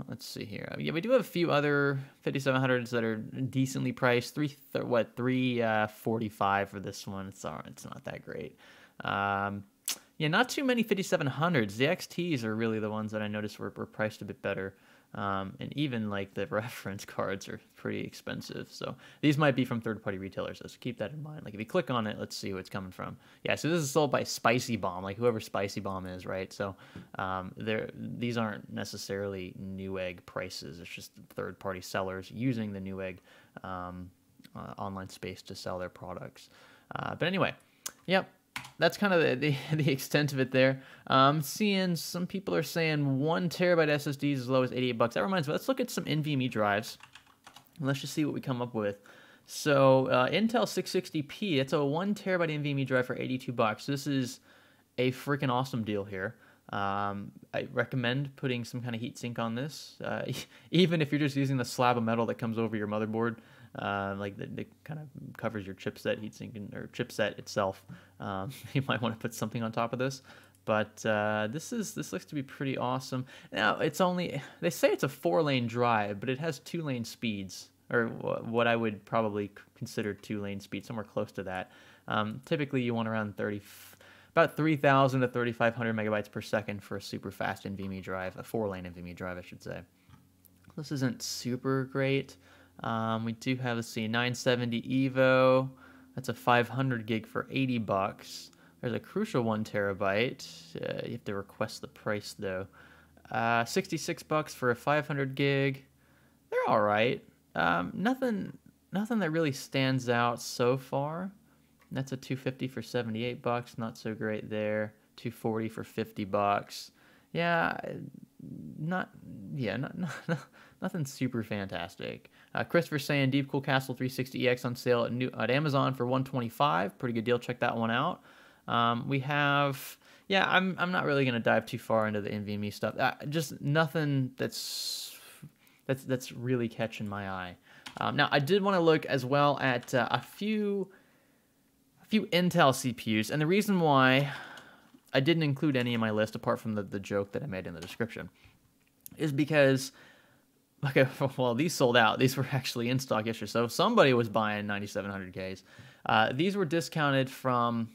let's see here. Yeah, we do have a few other 5700s that are decently priced. $345 for this one. It's not that great. Yeah, not too many 5700s. The XTs are really the ones that I noticed were priced a bit better. And even like the reference cards are pretty expensive. So these might be from third-party retailers, so keep that in mind. Like if you click on it, let's see who it's coming from. Yeah, so this is sold by Spicy Bomb, like whoever Spicy Bomb is, right? So these aren't necessarily Newegg prices. It's just third-party sellers using the Newegg online space to sell their products. But anyway, yep. That's kind of the extent of it there. Seeing some people are saying 1 terabyte SSDs as low as $88. That reminds me, let's look at some Nvme drives. Let's just see what we come up with. So Intel 660p, it's a 1 terabyte Nvme drive for $82. This is a freaking awesome deal here. I recommend putting some kind of heatsink on this, even if you're just using the slab of metal that comes over your motherboard. Like that kind of covers your chipset heatsink or chipset itself. You might want to put something on top of this, but this looks to be pretty awesome. Now it's only, they say it's a 4-lane drive, but it has 2-lane speeds, or what I would probably consider 2-lane speed, somewhere close to that. Typically you want around about 3,000 to 3,500 megabytes per second for a super fast Nvme drive, a 4-lane Nvme drive, I should say. This isn't super great. We do have, let's see, 970 Evo. That's a 500 gig for $80. There's a Crucial 1 terabyte. You have to request the price though. $66 for a 500 gig. They're all right. Nothing that really stands out so far. That's a 250 for $78. Not so great there. 240 for $50. Yeah, nothing super fantastic. Christopher saying Deep Cool Castle 360EX on sale at Amazon for $125. Pretty good deal. Check that one out. We have, yeah, I'm not really gonna dive too far into the Nvme stuff. Just nothing that's really catching my eye. Now I did want to look as well at a few Intel CPUs, and the reason why I didn't include any in my list apart from the joke that I made in the description is because, okay, well, these sold out. These were actually in stock yesterday, so somebody was buying 9700Ks. These were discounted from,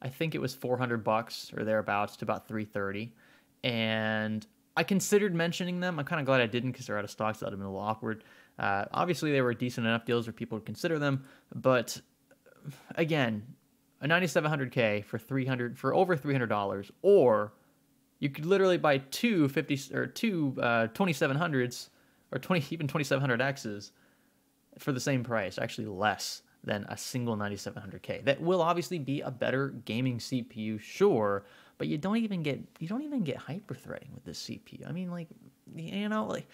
I think it was $400 or thereabouts to about $330, and I considered mentioning them. I'm kind of glad I didn't because they're out of stock, so that would have been a little awkward. Obviously, they were decent enough deals where people would consider them, but again, a 9700K for over $300, or you could literally buy two 2700s or even 2700Xs for the same price, actually less than a single 9700K. That will obviously be a better gaming CPU, sure, but you don't even get hyper-threading with this CPU. I mean, like, you know, like,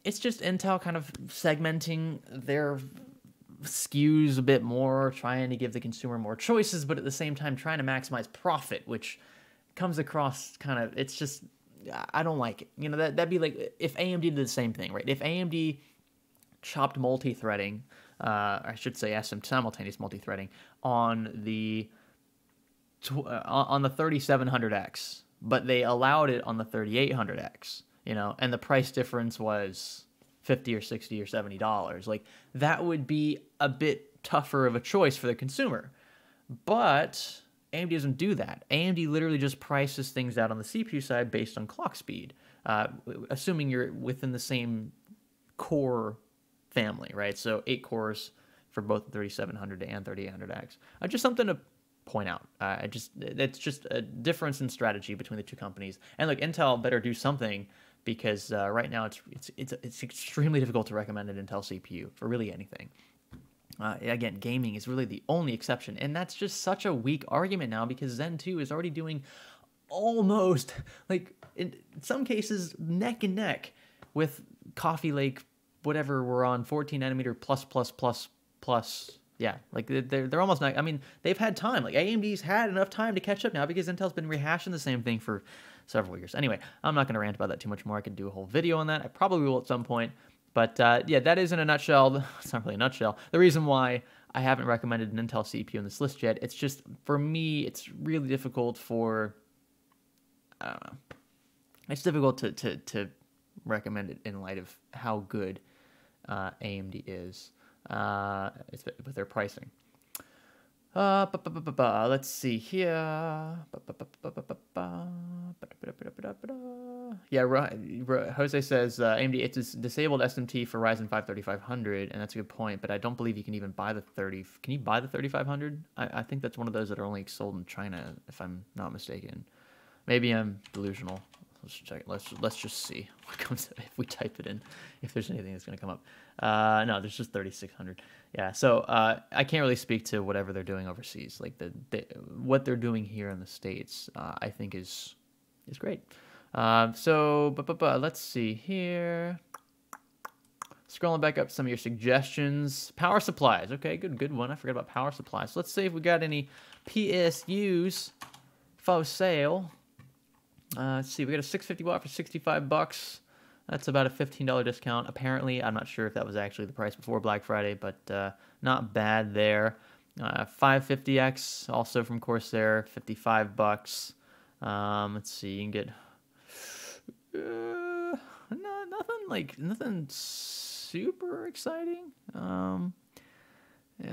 it's just Intel kind of segmenting their SKUs a bit more, trying to give the consumer more choices, but at the same time trying to maximize profit, which comes across kind of, it's just, I don't like it. You know, that'd be like if AMD did the same thing, right? If AMD chopped multi-threading, I should say simultaneous multi-threading on the 3700X, but they allowed it on the 3800X, you know, and the price difference was $50 or $60 or $70. Like, that would be a bit tougher of a choice for the consumer. But AMD doesn't do that. AMD literally just prices things out on the CPU side based on clock speed. assuming you're within the same core family, right? So 8 cores for both the 3700 and 3800X. Just something to point out. It's just a difference in strategy between the two companies. And look, Intel better do something, because right now it's extremely difficult to recommend an Intel CPU for really anything. Again, gaming is really the only exception, and that's just such a weak argument now, because Zen 2 is already doing almost, like, in some cases, neck and neck with Coffee Lake, whatever we're on, 14 nanometer plus. Yeah, like they're almost not. I mean, they've had time. Like, AMD's had enough time to catch up now, because Intel's been rehashing the same thing for several years. Anyway, I'm not going to rant about that too much more. I could do a whole video on that. I probably will at some point. But yeah, that is in a nutshell. It's not really a nutshell. The reason why I haven't recommended an Intel CPU in this list yet, it's just, for me, it's really difficult for, I don't know. It's difficult to recommend it in light of how good AMD is with their pricing. Let's see here. Yeah, Jose says AMD, it's disabled SMT for Ryzen 5 3500, and that's a good point, but I don't believe you can even buy the 30. Can you buy the 3500? I think that's one of those that are only sold in China, if I'm not mistaken. Maybe I'm delusional. Let's check it. Let's just see what comes up if we type it in, if there's anything that's going to come up. No, there's just 3600. Yeah, so I can't really speak to whatever they're doing overseas. Like what they're doing here in the States, I think is great. So let's see here. Scrolling back up some of your suggestions. Power supplies. Okay, good one. I forgot about power supplies. Let's see if we got any PSUs for sale. Let's see, we got a 650 watt for $65. That's about a $15 discount. Apparently, I'm not sure if that was actually the price before Black Friday, but not bad there. 550X, also from Corsair, $55. Let's see, you can get nothing super exciting.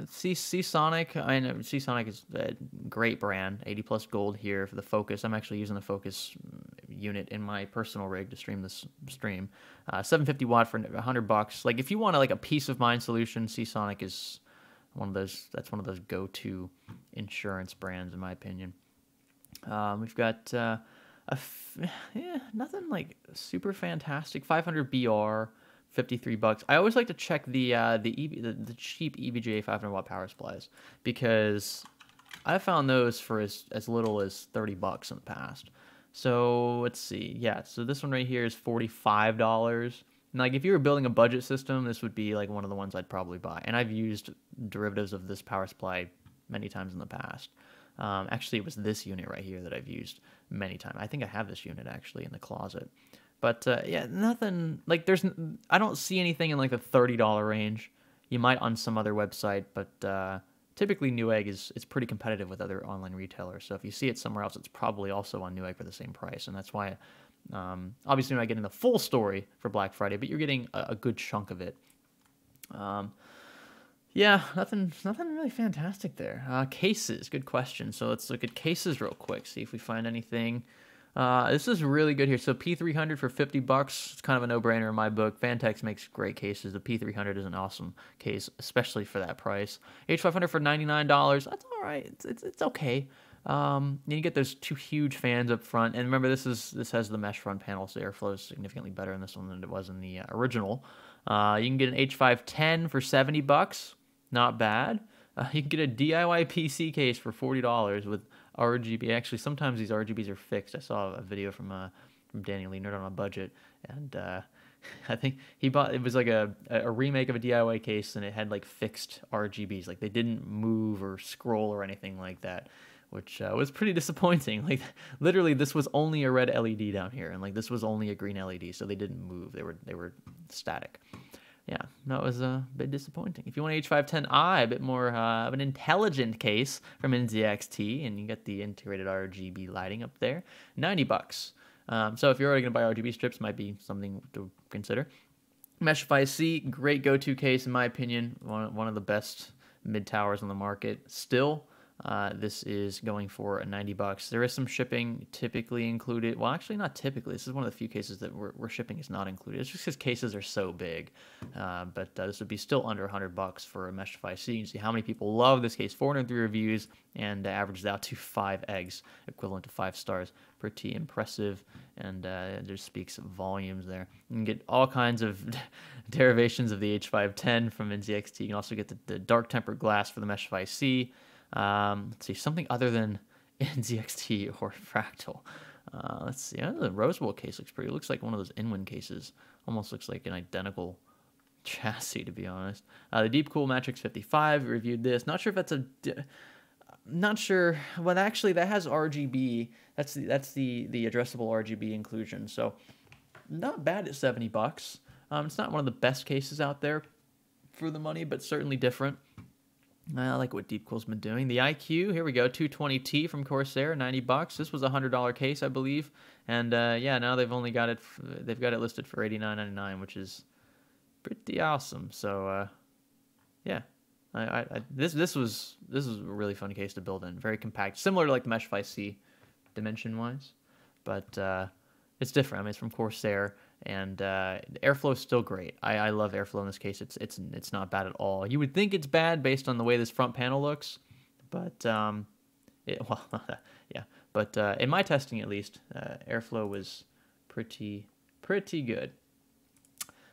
Seasonic, I know Seasonic is a great brand. 80 plus gold here for the Focus. I'm actually using the Focus unit in my personal rig to stream this stream. 750 watt for $100. Like, if you want a peace of mind solution, Seasonic is one of those. That's one of those go-to insurance brands, in my opinion. We've got nothing like super fantastic. 500 BR. $53. I always like to check the cheap EVGA 500 watt power supplies, because I found those for as little as $30 in the past. So let's see. Yeah, so this one right here is $45. And like, if you were building a budget system, this would be like one of the ones I'd probably buy. And I've used derivatives of this power supply many times in the past. Actually, it was this unit right here that I've used many times. I think I have this unit actually in the closet. But yeah, nothing like I don't see anything in like the $30 range. You might on some other website, but typically Newegg is pretty competitive with other online retailers. So if you see it somewhere else, it's probably also on Newegg for the same price. And that's why, obviously, you're not getting the full story for Black Friday, but you're getting a good chunk of it. Yeah, nothing really fantastic there. Cases, good question. So let's look at cases real quick, see if we find anything. This is really good here. So P300 for $50. It's kind of a no-brainer in my book. Vantex makes great cases. The P300 is an awesome case, especially for that price. H500 for $99. That's all right. It's okay. You get those two huge fans up front, and remember, this has the mesh front panel, so airflow is significantly better in this one than it was in the original. You can get an H510 for $70. Not bad. You can get a DIY PC case for $40 with RGB. Actually, sometimes these RGBs are fixed. I saw a video from Daniel Lee, Nerd on a Budget, and I think he bought, it was like a remake of a DIY case, and it had like fixed RGBs. Like, they didn't move or scroll or anything like that, which was pretty disappointing. Like, literally, this was only a red LED down here, and like this was only a green LED, so they didn't move. They were static. Yeah, that was a bit disappointing. If you want H510i, a bit more of an intelligent case from NZXT, and you get the integrated RGB lighting up there, $90. So if you're already going to buy RGB strips, might be something to consider. Meshify C, great go-to case in my opinion. One of the best mid towers on the market still. This is going for $90. There is some shipping typically included. Well, actually not typically. This is one of the few cases that where shipping is not included. It's just because cases are so big. But this would be still under $100 for a mesh device. So you can see how many people love this case. 403 reviews and averages out to 5 eggs, equivalent to 5 stars. Pretty impressive, and just speaks volumes there. You can get all kinds of derivations of the H510 from NZXT. You can also get the dark tempered glass for the mesh device C. Let's see, something other than NZXT or Fractal. Let's see, the Rose Bowl case looks pretty. It looks like one of those Inwin cases. Almost looks like an identical chassis, to be honest. The Deep Cool Matrix 55, reviewed this. Not sure if that's not sure. Well, actually, that has RGB. That's the addressable RGB inclusion. So not bad at $70. It's not one of the best cases out there for the money, but certainly different. I like what Deep Cool's been doing. The IQ, here we go, 220T from Corsair, $90. This was a $100 case, I believe, and yeah, now they've only got it. They've got it listed for $89.99, which is pretty awesome. So, yeah, this was a really fun case to build in. Very compact, similar to like the Mesh 5C, dimension-wise, but it's different. I mean, it's from Corsair. And airflow is still great. I love airflow in this case. It's not bad at all. You would think it's bad based on the way this front panel looks, but yeah. But in my testing, at least, airflow was pretty good.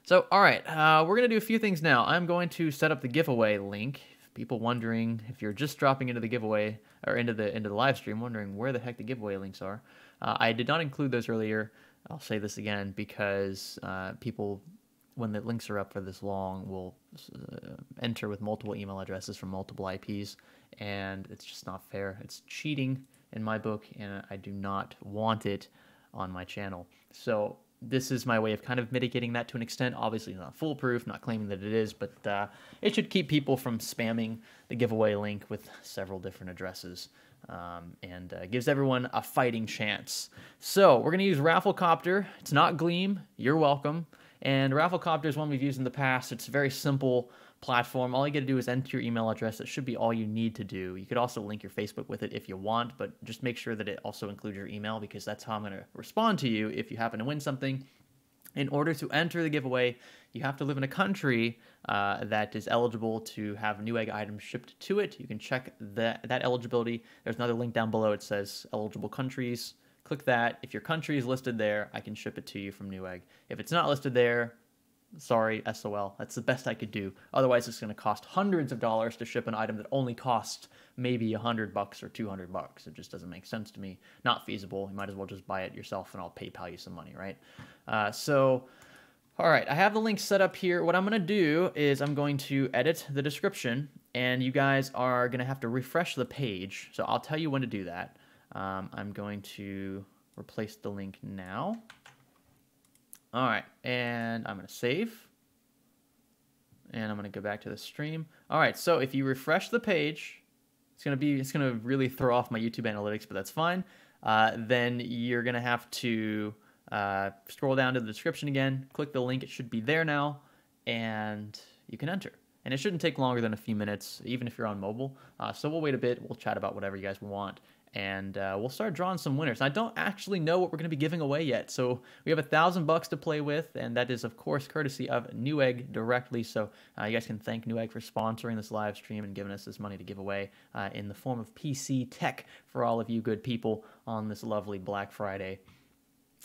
So all right, we're gonna do a few things now. I'm going to set up the giveaway link. People wondering if you're just dropping into the giveaway or into the live stream, wondering where the heck the giveaway links are. I did not include those earlier. I'll say this again because people, when the links are up for this long, will enter with multiple email addresses from multiple IPs, and it's just not fair. It's cheating in my book, and I do not want it on my channel. So this is my way of kind of mitigating that to an extent. Obviously not foolproof, not claiming that it is, but it should keep people from spamming the giveaway link with several different addresses. And gives everyone a fighting chance. So we're going to use Rafflecopter. It's not Gleam. You're welcome. And Rafflecopter is one we've used in the past. It's a very simple platform. All you got to do is enter your email address. That should be all you need to do. You could also link your Facebook with it if you want, but just make sure that it also includes your email, because that's how I'm going to respond to you if you happen to win something. In order to enter the giveaway, you have to live in a country that is eligible to have Newegg items shipped to it. You can check that eligibility. There's another link down below. It says eligible countries. Click that. If your country is listed there, I can ship it to you from Newegg. If it's not listed there, sorry, SOL. That's the best I could do. Otherwise, it's going to cost hundreds of dollars to ship an item that only costs maybe $100 or $200. It just doesn't make sense to me. Not feasible. You might as well just buy it yourself, and I'll PayPal you some money, right? All right, I have the link set up here. What I'm going to do is I'm going to edit the description, and you guys are going to have to refresh the page. So I'll tell you when to do that. I'm going to replace the link now. All right, and I'm going to save. And I'm going to go back to the stream. All right, so if you refresh the page, it's going to really throw off my YouTube analytics, but that's fine. Then you're going to have to scroll down to the description again, click the link. It should be there now, and you can enter. And it shouldn't take longer than a few minutes, even if you're on mobile. So we'll wait a bit. We'll chat about whatever you guys want, and we'll start drawing some winners. I don't actually know what we're going to be giving away yet, so we have $1,000 to play with, and that is, of course, courtesy of Newegg directly. So you guys can thank Newegg for sponsoring this live stream and giving us this money to give away in the form of PC tech for all of you good people on this lovely Black Friday.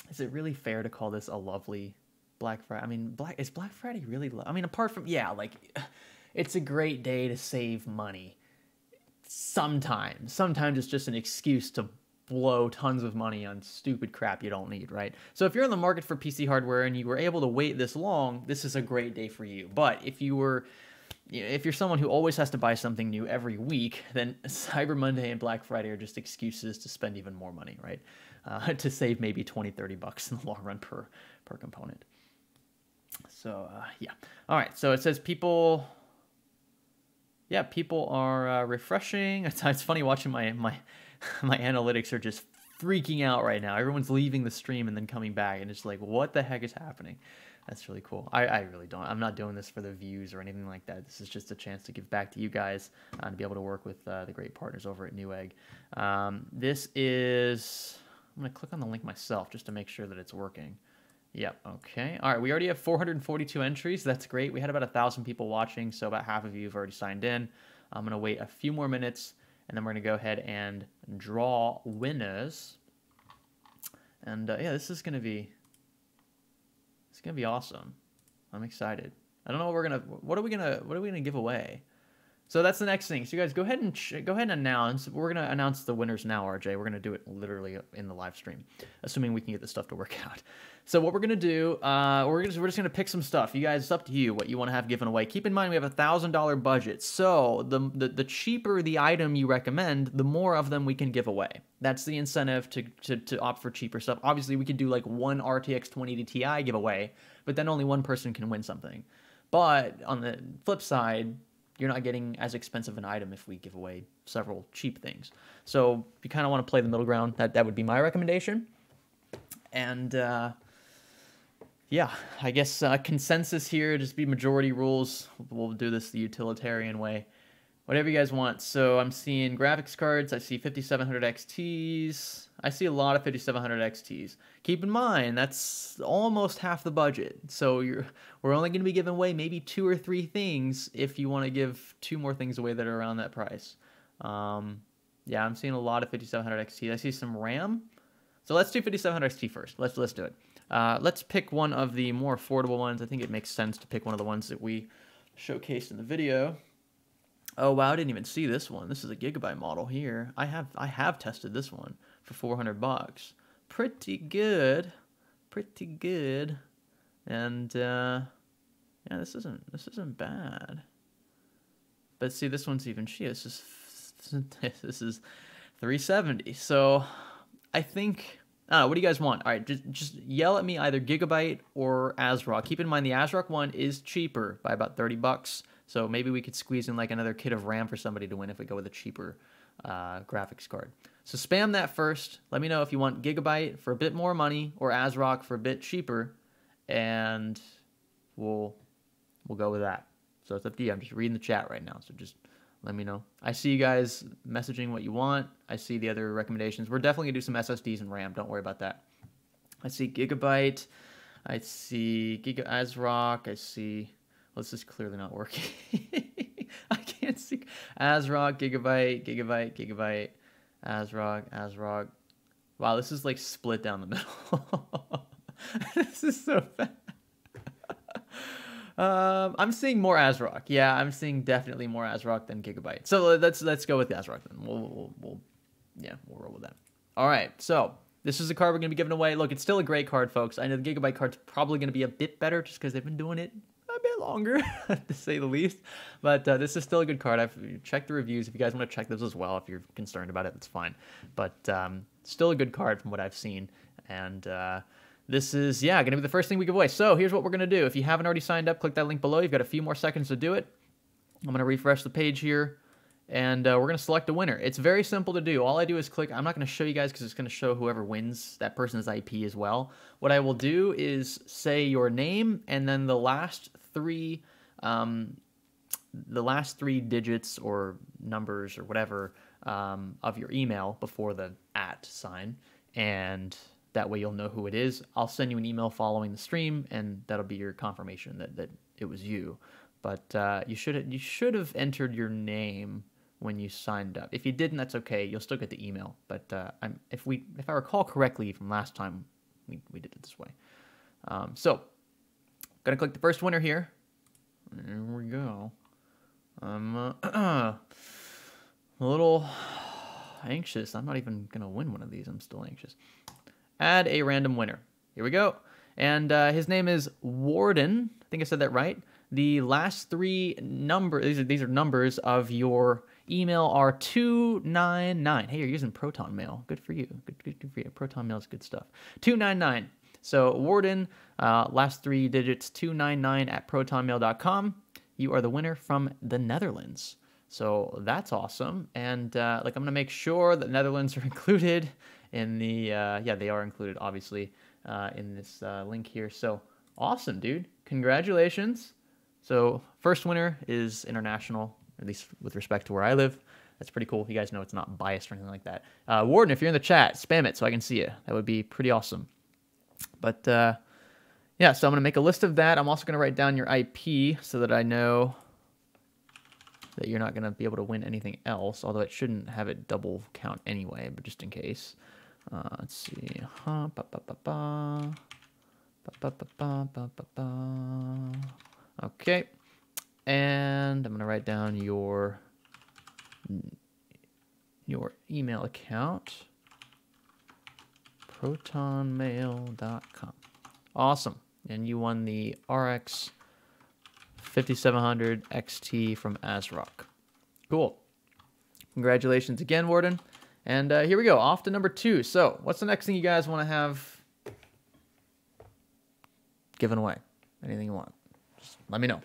Is it really fair to call this a lovely Black Friday? I mean, is Black Friday really? I mean, apart from, yeah, like, it's a great day to save money. Sometimes it's just an excuse to blow tons of money on stupid crap you don't need, right? So if you're in the market for PC hardware and you were able to wait this long, this is a great day for you. But if you're someone who always has to buy something new every week, then Cyber Monday and Black Friday are just excuses to spend even more money, right? To save maybe $20-$30 in the long run per component. So yeah. All right. So it says people are refreshing. It's funny watching my analytics are just freaking out right now. Everyone's leaving the stream and then coming back, and it's like, what the heck is happening? That's really cool. I really don't. I'm not doing this for the views or anything like that. This is just a chance to give back to you guys and to be able to work with the great partners over at Newegg. This is... I'm going to click on the link myself just to make sure that it's working. Yep, okay. All right, we already have 442 entries. That's great. We had about 1,000 people watching, so about half of you have already signed in. I'm going to wait a few more minutes, and then we're going to go ahead and draw winners. And yeah, this is going to be... It's gonna be awesome. I'm excited. I don't know what are we gonna give away. So that's the next thing. So you guys go ahead and announce. We're gonna announce the winners now, RJ. We're gonna do it literally in the live stream, assuming we can get this stuff to work out. So what we're gonna do, we're just gonna pick some stuff. You guys, it's up to you what you want to have given away. Keep in mind we have $1,000 budget. So the cheaper the item you recommend, the more of them we can give away. That's the incentive to opt for cheaper stuff. Obviously, we could do like one RTX 2080 Ti giveaway, but then only one person can win something. But on the flip side, you're not getting as expensive an item if we give away several cheap things. So if you kind of want to play the middle ground, that would be my recommendation. And yeah, I guess consensus here, just be majority rules. We'll do this the utilitarian way. Whatever you guys want. So I'm seeing graphics cards. I see 5700 XTs. I see a lot of 5700 XTs. Keep in mind, that's almost half the budget. So we're only going to be giving away maybe 2 or 3 things if you want to give 2 more things away that are around that price. Yeah, I'm seeing a lot of 5700 XTs. I see some RAM. So let's do 5700 XT first. Let's do it. Let's pick one of the more affordable ones. I think it makes sense to pick one of the ones that we showcased in the video. Oh wow, I didn't even see this one. This is a Gigabyte model here. I have tested this one for $400. Pretty good. Pretty good. And yeah, this isn't bad. But see, this one's even cheaper. This is $370. So I think, I don't know, what do you guys want? All right, just yell at me either Gigabyte or ASRock. Keep in mind the ASRock one is cheaper by about $30. So maybe we could squeeze in like another kit of RAM for somebody to win if we go with a cheaper graphics card. So spam that first. Let me know if you want Gigabyte for a bit more money or ASRock for a bit cheaper, and we'll go with that. So it's up to you. I'm just reading the chat right now, so just let me know. I see you guys messaging what you want. I see the other recommendations. We're definitely gonna do some SSDs and RAM. Don't worry about that. I see Gigabyte. I see ASRock. I see... Well, this is clearly not working. I can't see. ASRock, Gigabyte, ASRock. Wow, this is like split down the middle. This is so bad. I'm seeing more ASRock. Yeah, I'm seeing definitely more ASRock than Gigabyte. So let's go with the ASRock then. We'll roll with that. All right, so this is the card we're going to be giving away. Look, it's still a great card, folks. I know the Gigabyte card's probably going to be a bit better just because they've been doing it a bit longer, to say the least. But this is still a good card. I've checked the reviews. If you guys want to check those as well, if you're concerned about it, that's fine. But still a good card from what I've seen. And this is, yeah, going to be the first thing we give away. So here's what we're going to do. If you haven't already signed up, click that link below. You've got a few more seconds to do it. I'm going to refresh the page here. And we're going to select a winner. It's very simple to do. All I do is click. I'm not going to show you guys because it's going to show whoever wins that person's IP as well. What I will do is say your name and then the last three digits or numbers or whatever of your email before the @ sign. And that way you'll know who it is. I'll send you an email following the stream, and that'll be your confirmation that it was you. But you should have entered your name when you signed up. If you didn't, that's okay. You'll still get the email. But if I recall correctly from last time, we did it this way. So, gonna click the first winner here. There we go. I'm a little anxious. I'm not even gonna win one of these. I'm still anxious. Add a random winner. Here we go. And his name is Warden. I think I said that right. The last 3 numbers, these are numbers of your email are 299. Hey, you're using Proton Mail. Good for you. Good for you. Proton Mail is good stuff. 299. So Warden, last 3 digits 299 at protonmail.com. You are the winner from the Netherlands. So that's awesome. And I'm gonna make sure that Netherlands are included in the yeah, they are included obviously in this link here. So Awesome, dude. Congratulations. So first winner is international, at least with respect to where I live. That's pretty cool. You guys know it's not biased or anything like that. Warden, if you're in the chat, spam it so I can see you. That would be pretty awesome. But yeah, so I'm going to make a list of that. I'm also going to write down your IP so that I know that you're not going to be able to win anything else, although it shouldn't have it double count anyway, but just in case. Let's see. Okay. And I'm going to write down your email account, protonmail.com. Awesome. And you won the RX 5700 XT from ASRock. Cool. Congratulations again, Warden. And here we go, off to number 2. So what's the next thing you guys want to have given away? Anything you want, just let me know.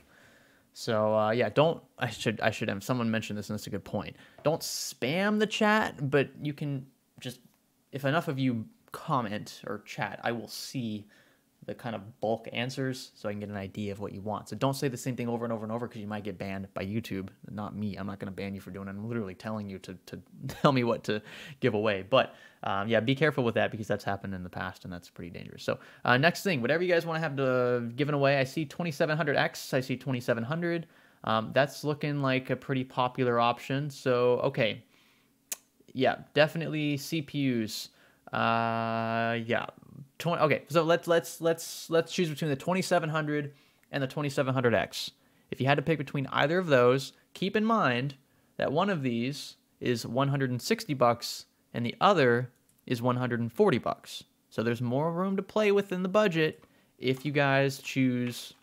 So yeah, I should have someone mentioned this, and that's a good point. Don't spam the chat, but you can just, if enough of you comment or chat, I will see the kind of bulk answers so I can get an idea of what you want. So don't say the same thing over and over and over, because you might get banned by YouTube. Not me. I'm not going to ban you for doing it. I'm literally telling you to tell me what to give away. But yeah, be careful with that, because that's happened in the past and that's pretty dangerous. So next thing, whatever you guys want to have given away, I see 2700X, I see 2700. That's looking like a pretty popular option. So okay, yeah, definitely CPUs. Yeah. Okay, so let's choose between the 2700 and the 2700X. If you had to pick between either of those, keep in mind that one of these is $160 and the other is $140. So there's more room to play within the budget if you guys choose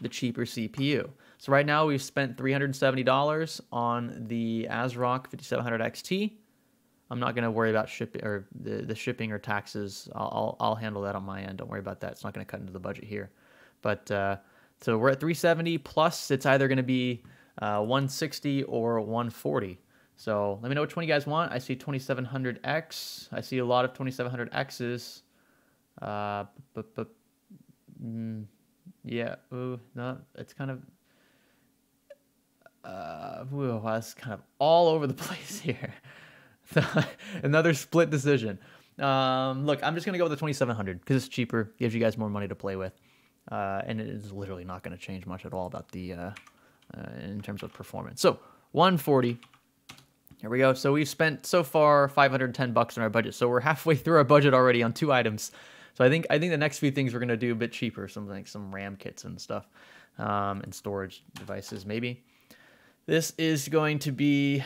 the cheaper CPU. So right now we've spent $370 on the ASRock 5700 XT. I'm not going to worry about shipping or the shipping or taxes. I'll handle that on my end. Don't worry about that. It's not going to cut into the budget here. But so we're at 370 plus. It's either going to be 160 or 140. So let me know which one you guys want. I see 2700X. I see a lot of 2700Xs. Yeah. Ooh, no, it's kind of. That's kind of all over the place here. Another split decision. Look, I'm just going to go with the 2700 because it's cheaper, gives you guys more money to play with, and it is literally not going to change much at all about the in terms of performance. So 140. Here we go. So we've spent so far $510 in our budget. So we're halfway through our budget already on 2 items. So I think the next few things we're going to do a bit cheaper, something like some RAM kits and stuff, and storage devices maybe. This is going to be,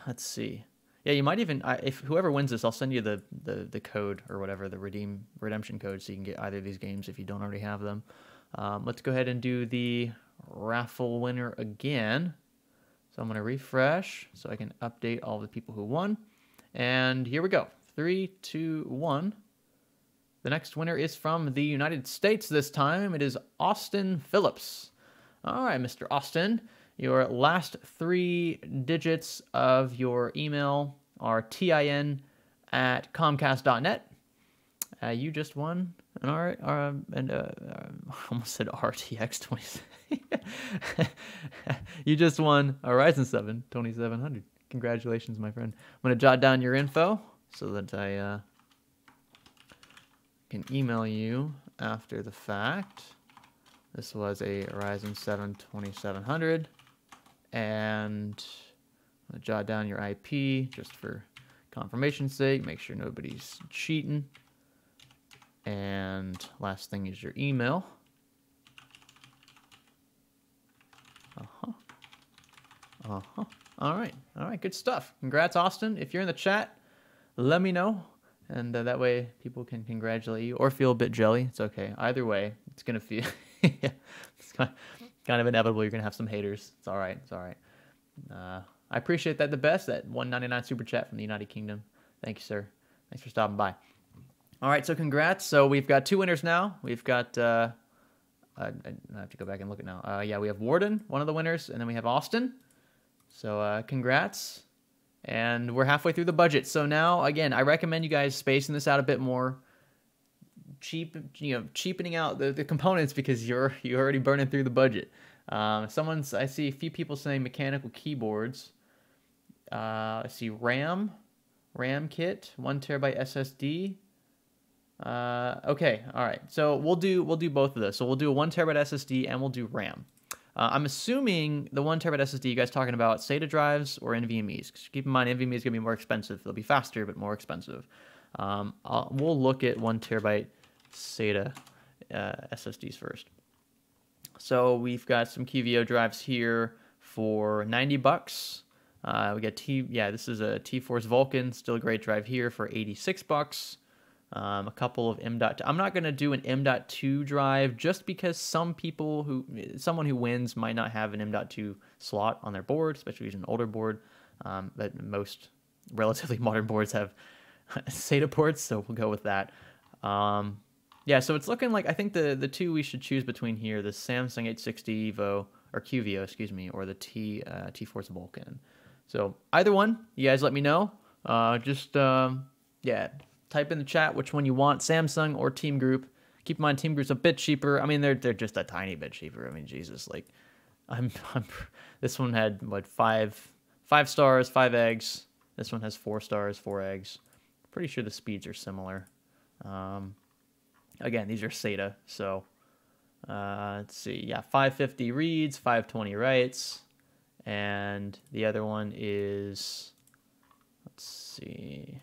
let's see. Yeah, you might even, if whoever wins this, I'll send you the code or whatever, the redemption code, so you can get either of these games if you don't already have them. Let's go ahead and do the Raffle Winner again. So I'm going to refresh so I can update all the people who won. And here we go. 3, 2, 1. The next winner is from the United States this time. It is Austin Phillips. All right, Mr. Austin. Your last 3 digits of your email are tin@comcast.net. You just won an almost said RTX 20. You just won a Ryzen 7 2700. Congratulations, my friend. I'm going to jot down your info so that I can email you after the fact. This was a Ryzen 7 2700. And I'll jot down your IP just for confirmation's sake. Make sure nobody's cheating. And last thing is your email. All right. Good stuff. Congrats, Austin. If you're in the chat, let me know. And that way people can congratulate you or feel a bit jelly. It's okay. Either way, it's going to feel... it's kind of inevitable. You're going to have some haters. It's all right. It's all right. I appreciate that the best. That $1.99 super chat from the United Kingdom. Thank you, sir. Thanks for stopping by. All right, so congrats. So we've got 2 winners now. We've got, I have to go back and look at now. Yeah, we have Warden, one of the winners, and then we have Austin. So congrats. And we're halfway through the budget. So now, again, I recommend you guys spacing this out a bit more. cheapening out the components because you're already burning through the budget. I see a few people saying mechanical keyboards. I see RAM kit, 1 terabyte SSD. Okay, all right. So we'll do both of those. So we'll do a 1 terabyte SSD and we'll do RAM. I'm assuming the 1 terabyte SSD you guys talking about Sata drives or NVMe's. Keep in mind NVMe is gonna be more expensive. They'll be faster but more expensive. We'll look at 1 terabyte Sata SSDs first. So we've got some QVO drives here for 90 bucks. We got this is a T-Force Vulcan, still a great drive here for 86 bucks. A couple of M.2. I'm not going to do an M.2 drive just because someone who wins might not have an M.2 slot on their board, especially using an older board. But most relatively modern boards have SATA ports, so we'll go with that. Yeah, so it's looking like I think the two we should choose between here, the Samsung 860 Evo or QVO, excuse me, or the T-Force Vulcan. So either one, you guys let me know. Type in the chat which one you want, Samsung or Team Group. Keep in mind Team Group's a bit cheaper. I mean, they're just a tiny bit cheaper. I mean, Jesus, like this one had what five stars, 5 eggs. This one has 4 stars, 4 eggs. Pretty sure the speeds are similar. Again, these are SATA, so let's see. Yeah, 550 reads, 520 writes, and the other one is, let's see,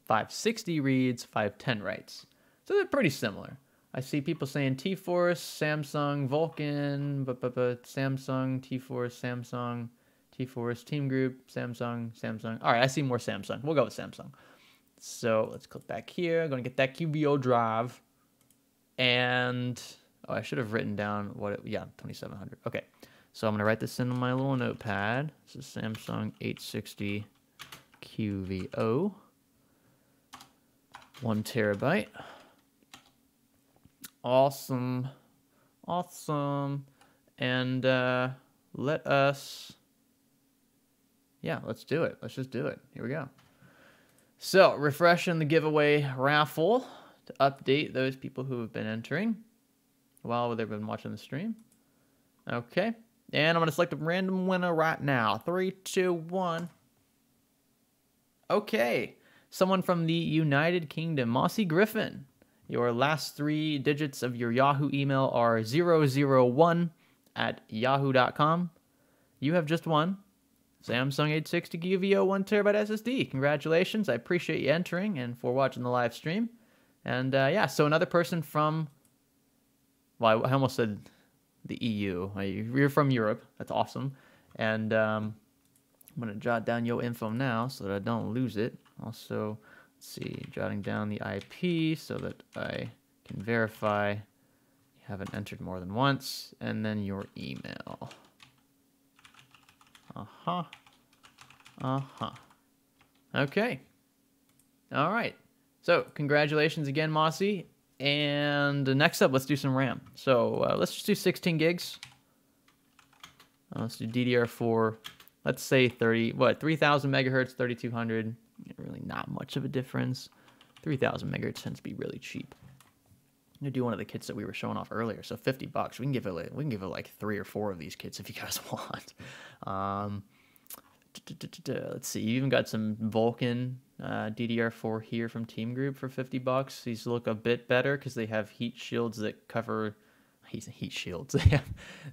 560 reads, 510 writes. So they're pretty similar. I see people saying T-Force, Samsung, Vulcan, Samsung, T-Force, Samsung, T-Force, Team Group, Samsung. All right, I see more Samsung. We'll go with Samsung. So let's click back here. I'm going to get that QVO drive. And, I should have written down 2700. Okay, so I'm going to write this in on my little notepad. This is Samsung 860 QVO. 1 terabyte. Awesome. And let's do it. Let's just do it. Here we go. So, refreshing the giveaway raffle to update those people who have been entering while they've been watching the stream. Okay. And I'm going to select a random winner right now. 3, 2, 1. Okay. Someone from the United Kingdom, Mossy Griffin. Your last 3 digits of your Yahoo email are 001@yahoo.com. You have just won Samsung 860 QVO 1 terabyte SSD. Congratulations. I appreciate you entering and for watching the live stream. And so another person from, well, I almost said the EU. You're from Europe. That's awesome. And I'm going to jot down your info now so that I don't lose it. Also, let's see, jotting down the IP so that I can verify you haven't entered more than once, and then your email. Okay. All right. So, congratulations again, Mossy. And next up, let's do some RAM. So, let's just do 16 gigs. Let's do DDR4. Let's say 3,000 megahertz, 3,200. Really not much of a difference. 3,000 megahertz tends to be really cheap. I'm gonna do one of the kits that we were showing off earlier. So 50 bucks. We can give it like 3 or 4 of these kits if you guys want. Let's see. You even got some Vulcan DDR4 here from Team Group for 50 bucks. These look a bit better because they have heat shields that cover. Heat shields. They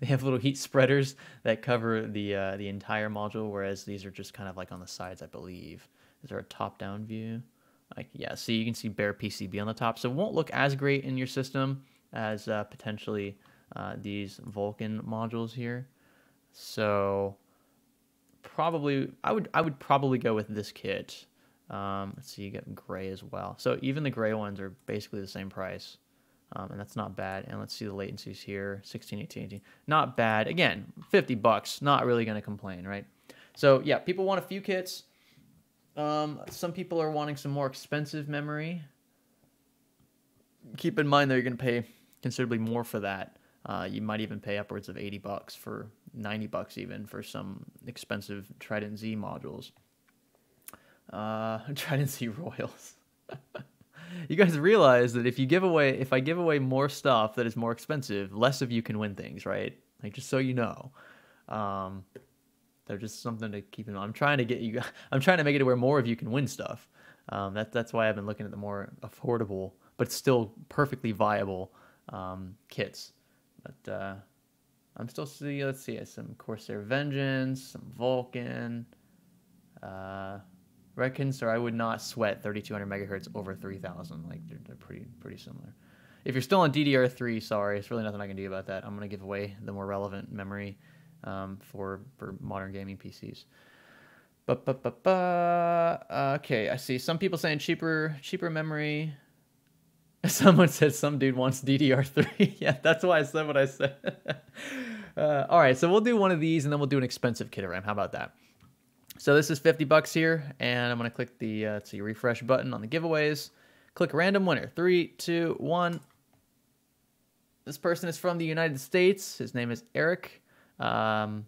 have little heat spreaders that cover the entire module, whereas these are just kind of like on the sides, I believe. Is there a top-down view? See, you can see bare PCB on the top, so it won't look as great in your system as potentially these Vulcan modules here. So probably, I would probably go with this kit. Let's see, you get gray as well. So even the gray ones are basically the same price. And that's not bad. And let's see the latencies here, 16, 18, 18. Not bad. Again, 50 bucks, not really going to complain, right? So, yeah, people want a few kits. Some people are wanting some more expensive memory. Keep in mind that you're going to pay considerably more for that. You might even pay upwards of 80 bucks for 90 bucks even for some expensive Trident Z modules. Trident Z Royals. You guys realize that if I give away more stuff that is more expensive, less of you can win things, right? Like, just so you know. They're just something to keep in mind. I'm trying to get you. I'm trying to make it to where more of you can win stuff. That's why I've been looking at the more affordable, but still perfectly viable kits. But I'm still see. Let's see, some Corsair Vengeance, some Vulcan. Reckon, so I would not sweat 3200 megahertz over 3000. Like they're pretty similar. If you're still on DDR3, sorry, it's really nothing I can do about that. I'm gonna give away the more relevant memory for modern gaming PCs. Okay, I see some people saying cheaper memory. Someone said some dude wants DDR3. Yeah, that's why I said what I said. All right, so we'll do one of these and then we'll do an expensive kit of RAM. How about that? So this is $50 here, and I'm gonna click the refresh button on the giveaways. Click random winner. 3, 2, 1. This person is from the United States. His name is Eric Anguiano.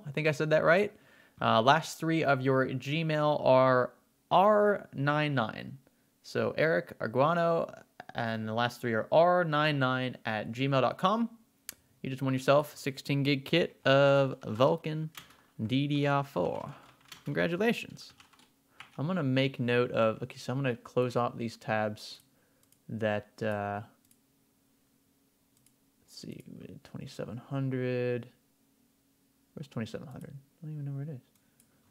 I think I said that right. Last 3 of your Gmail are R99. So Eric Arguano, and the last 3 are R99 at gmail.com. You just won yourself a 16 gig kit of Vulcan DDR4. Congratulations. I'm going to make note of... Okay, so I'm going to close off these tabs that... let's see, 2700. Where's 2700? I don't even know where it is.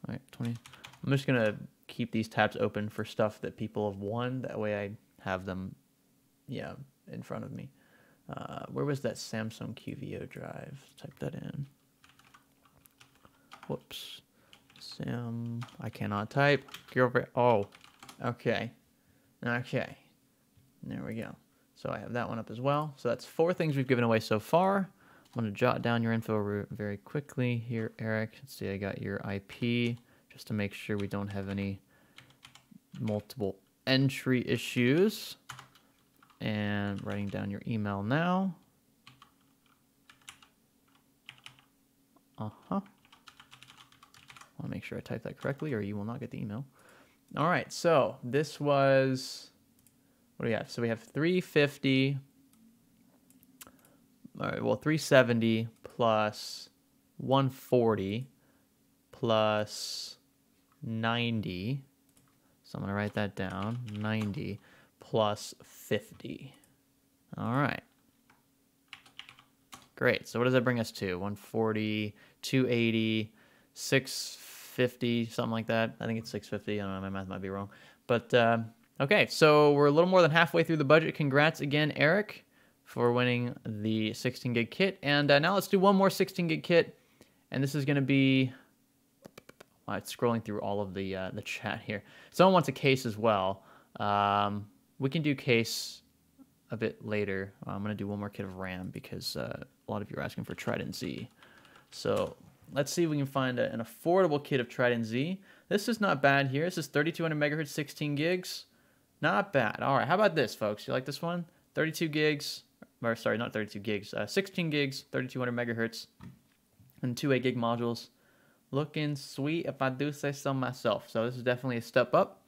All right, 20. I'm just going to keep these tabs open for stuff that people have won. That way I have them, yeah, in front of me. Where was that Samsung QVO drive? Type that in. Whoops. I cannot type. Oh, okay. Okay. There we go. So I have that one up as well. So that's 4 things we've given away so far. I'm going to jot down your info very quickly here, Eric. Let's see, I got your IP just to make sure we don't have any multiple entry issues. And writing down your email now. Want to make sure I type that correctly or you will not get the email. All right, so this was, what do we have? So we have 350. All right, well, 370 plus 140 plus 90. So I'm going to write that down. 90 plus 50. All right. Great. So what does that bring us to? 140, 280, 650, something like that. I think it's 650. I don't know. My math might be wrong. But, okay. So we're a little more than halfway through the budget. Congrats again, Eric, for winning the 16 gig kit. And now let's do one more 16 gig kit. And this is going to be... it's scrolling through all of the chat here. Someone wants a case as well. We can do case a bit later. I'm going to do one more kit of RAM because a lot of you are asking for Trident Z. So let's see if we can find an affordable kit of Trident Z. This is not bad here. This is 3200 megahertz, 16 gigs. Not bad. All right, how about this, folks? You like this one? 32 gigs, or sorry, not 32 gigs, 16 gigs, 3200 megahertz, and 2 8 gig modules. Looking sweet if I do say so myself. So this is definitely a step up.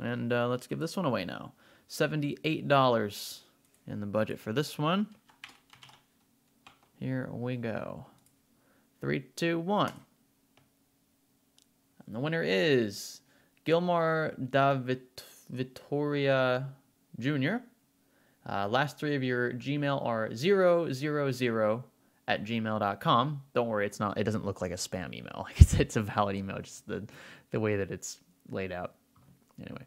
And let's give this one away now. $78 in the budget for this one. Here we go. 3, 2, 1. And the winner is Gilmar da Vittoria Jr. Last 3 of your Gmail are 000 at gmail.com. Don't worry, it doesn't look like a spam email. It's a valid email, just the way that it's laid out. Anyway,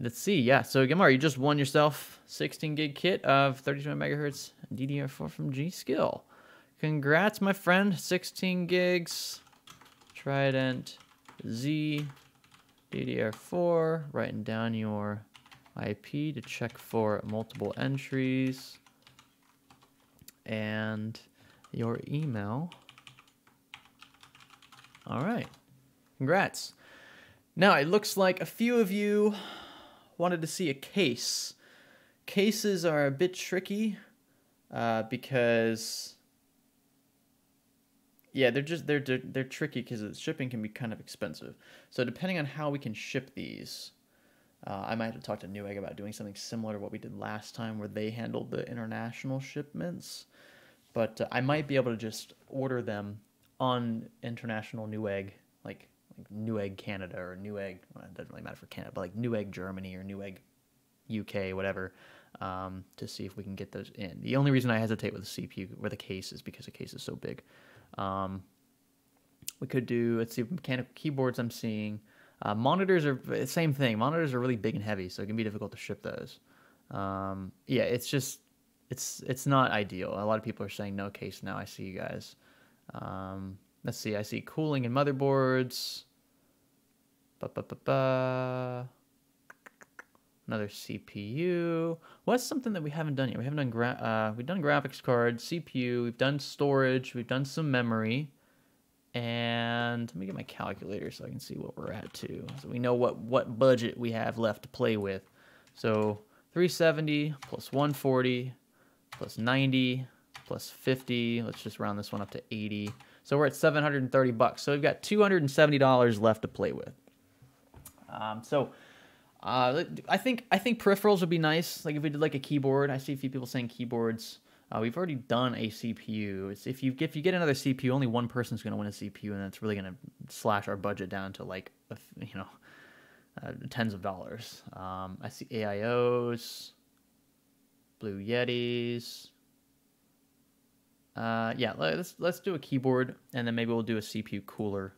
let's see. Yeah, so Gilmar, you just won yourself 16 gig kit of 32 megahertz DDR4 from G.Skill. Congrats, my friend. 16 gigs, Trident Z, DDR4. Writing down your IP to check for multiple entries. And your email. All right. Congrats. Now, it looks like a few of you wanted to see a case. Cases are a bit tricky because, yeah, they're tricky because shipping can be kind of expensive. So depending on how we can ship these, I might have to talk to Newegg about doing something similar to what we did last time, where they handled the international shipments. But I might be able to just order them on international Newegg, like Newegg Canada or Newegg. Well, it doesn't really matter for Canada, but like Newegg Germany or Newegg UK, whatever, to see if we can get those in. The only reason I hesitate with the CPU, with the case, is because the case is so big. We could do, let's see, mechanical keyboards I'm seeing. Monitors are same thing. Monitors are really big and heavy, so it can be difficult to ship those. Yeah, it's just, it's not ideal. A lot of people are saying no case now. I see you guys. Let's see. I see cooling and motherboards. Another CPU. What's something that we haven't done yet? We haven't done we've done graphics card, CPU. We've done storage. We've done some memory. And let me get my calculator so I can see what we're at too, so we know what budget we have left to play with. So 370 plus 140 plus 90 plus 50. Let's just round this one up to 80. So we're at $730. So we've got $270 left to play with. I think peripherals would be nice. Like if we did like a keyboard. I see a few people saying keyboards. We've already done a CPU. If you get another CPU, only one person's going to win a CPU, and that's really going to slash our budget down to like tens of dollars. I see AIOs, Blue Yetis. Yeah, let's do a keyboard, and then maybe we'll do a CPU cooler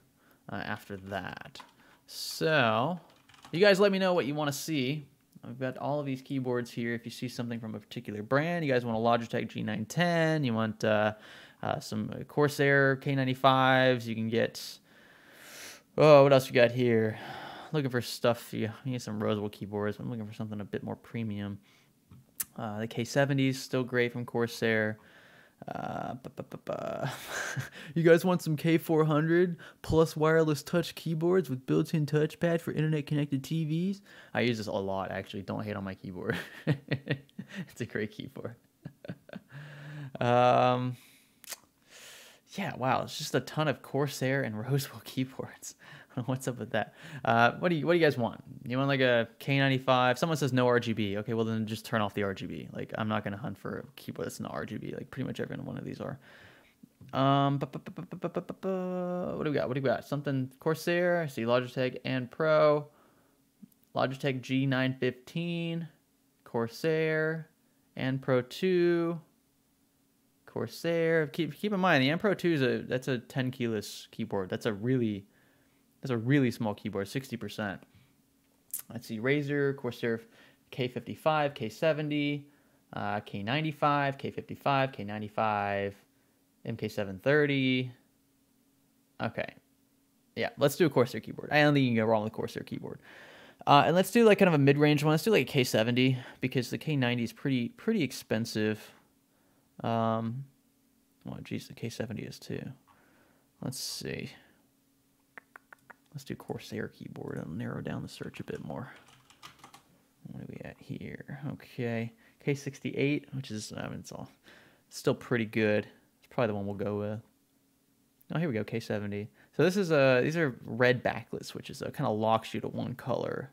after that. So you guys let me know what you want to see. I've got all of these keyboards here. If you see something from a particular brand, you guys want a Logitech G910, you want some Corsair K95s, you can get, oh, what else you got here? Looking for stuff, you need some Roswell keyboards. I'm looking for something a bit more premium. The K70s, still great from Corsair. You guys want some K400 plus wireless touch keyboards with built-in touchpad for internet-connected TVs? I use this a lot, actually. Don't hate on my keyboard. It's a great keyboard. Yeah, wow, it's just a ton of Corsair and Roswell keyboards. What's up with that? What do you guys want? You want like a K95? Someone says no RGB. Okay, well then just turn off the RGB. Like I'm not gonna hunt for a keyboard that's not RGB. Like pretty much every one of these are. What do we got? What do we got? Something Corsair. I see Logitech and Pro. Logitech G915, Corsair, and Pro 2. Corsair. Keep in mind the Pro 2 that's a 10 keyless keyboard. That's a really small keyboard, 60%. Let's see, Razer, Corsair K55, K70, K95, K55, K95, MK730. Okay. Yeah, let's do a Corsair keyboard. I don't think you can go wrong with a Corsair keyboard. And let's do like kind of a mid-range one. Let's do like a K70 because the K90 is pretty expensive. Well, geez, the K70 is too. Let's see. Let's do Corsair keyboard and narrow down the search a bit more. What are we at here? Okay, K68, which is it's still pretty good. It's probably the one we'll go with. Oh, here we go, K70. So this is these are red backlit switches. So it kind of locks you to one color.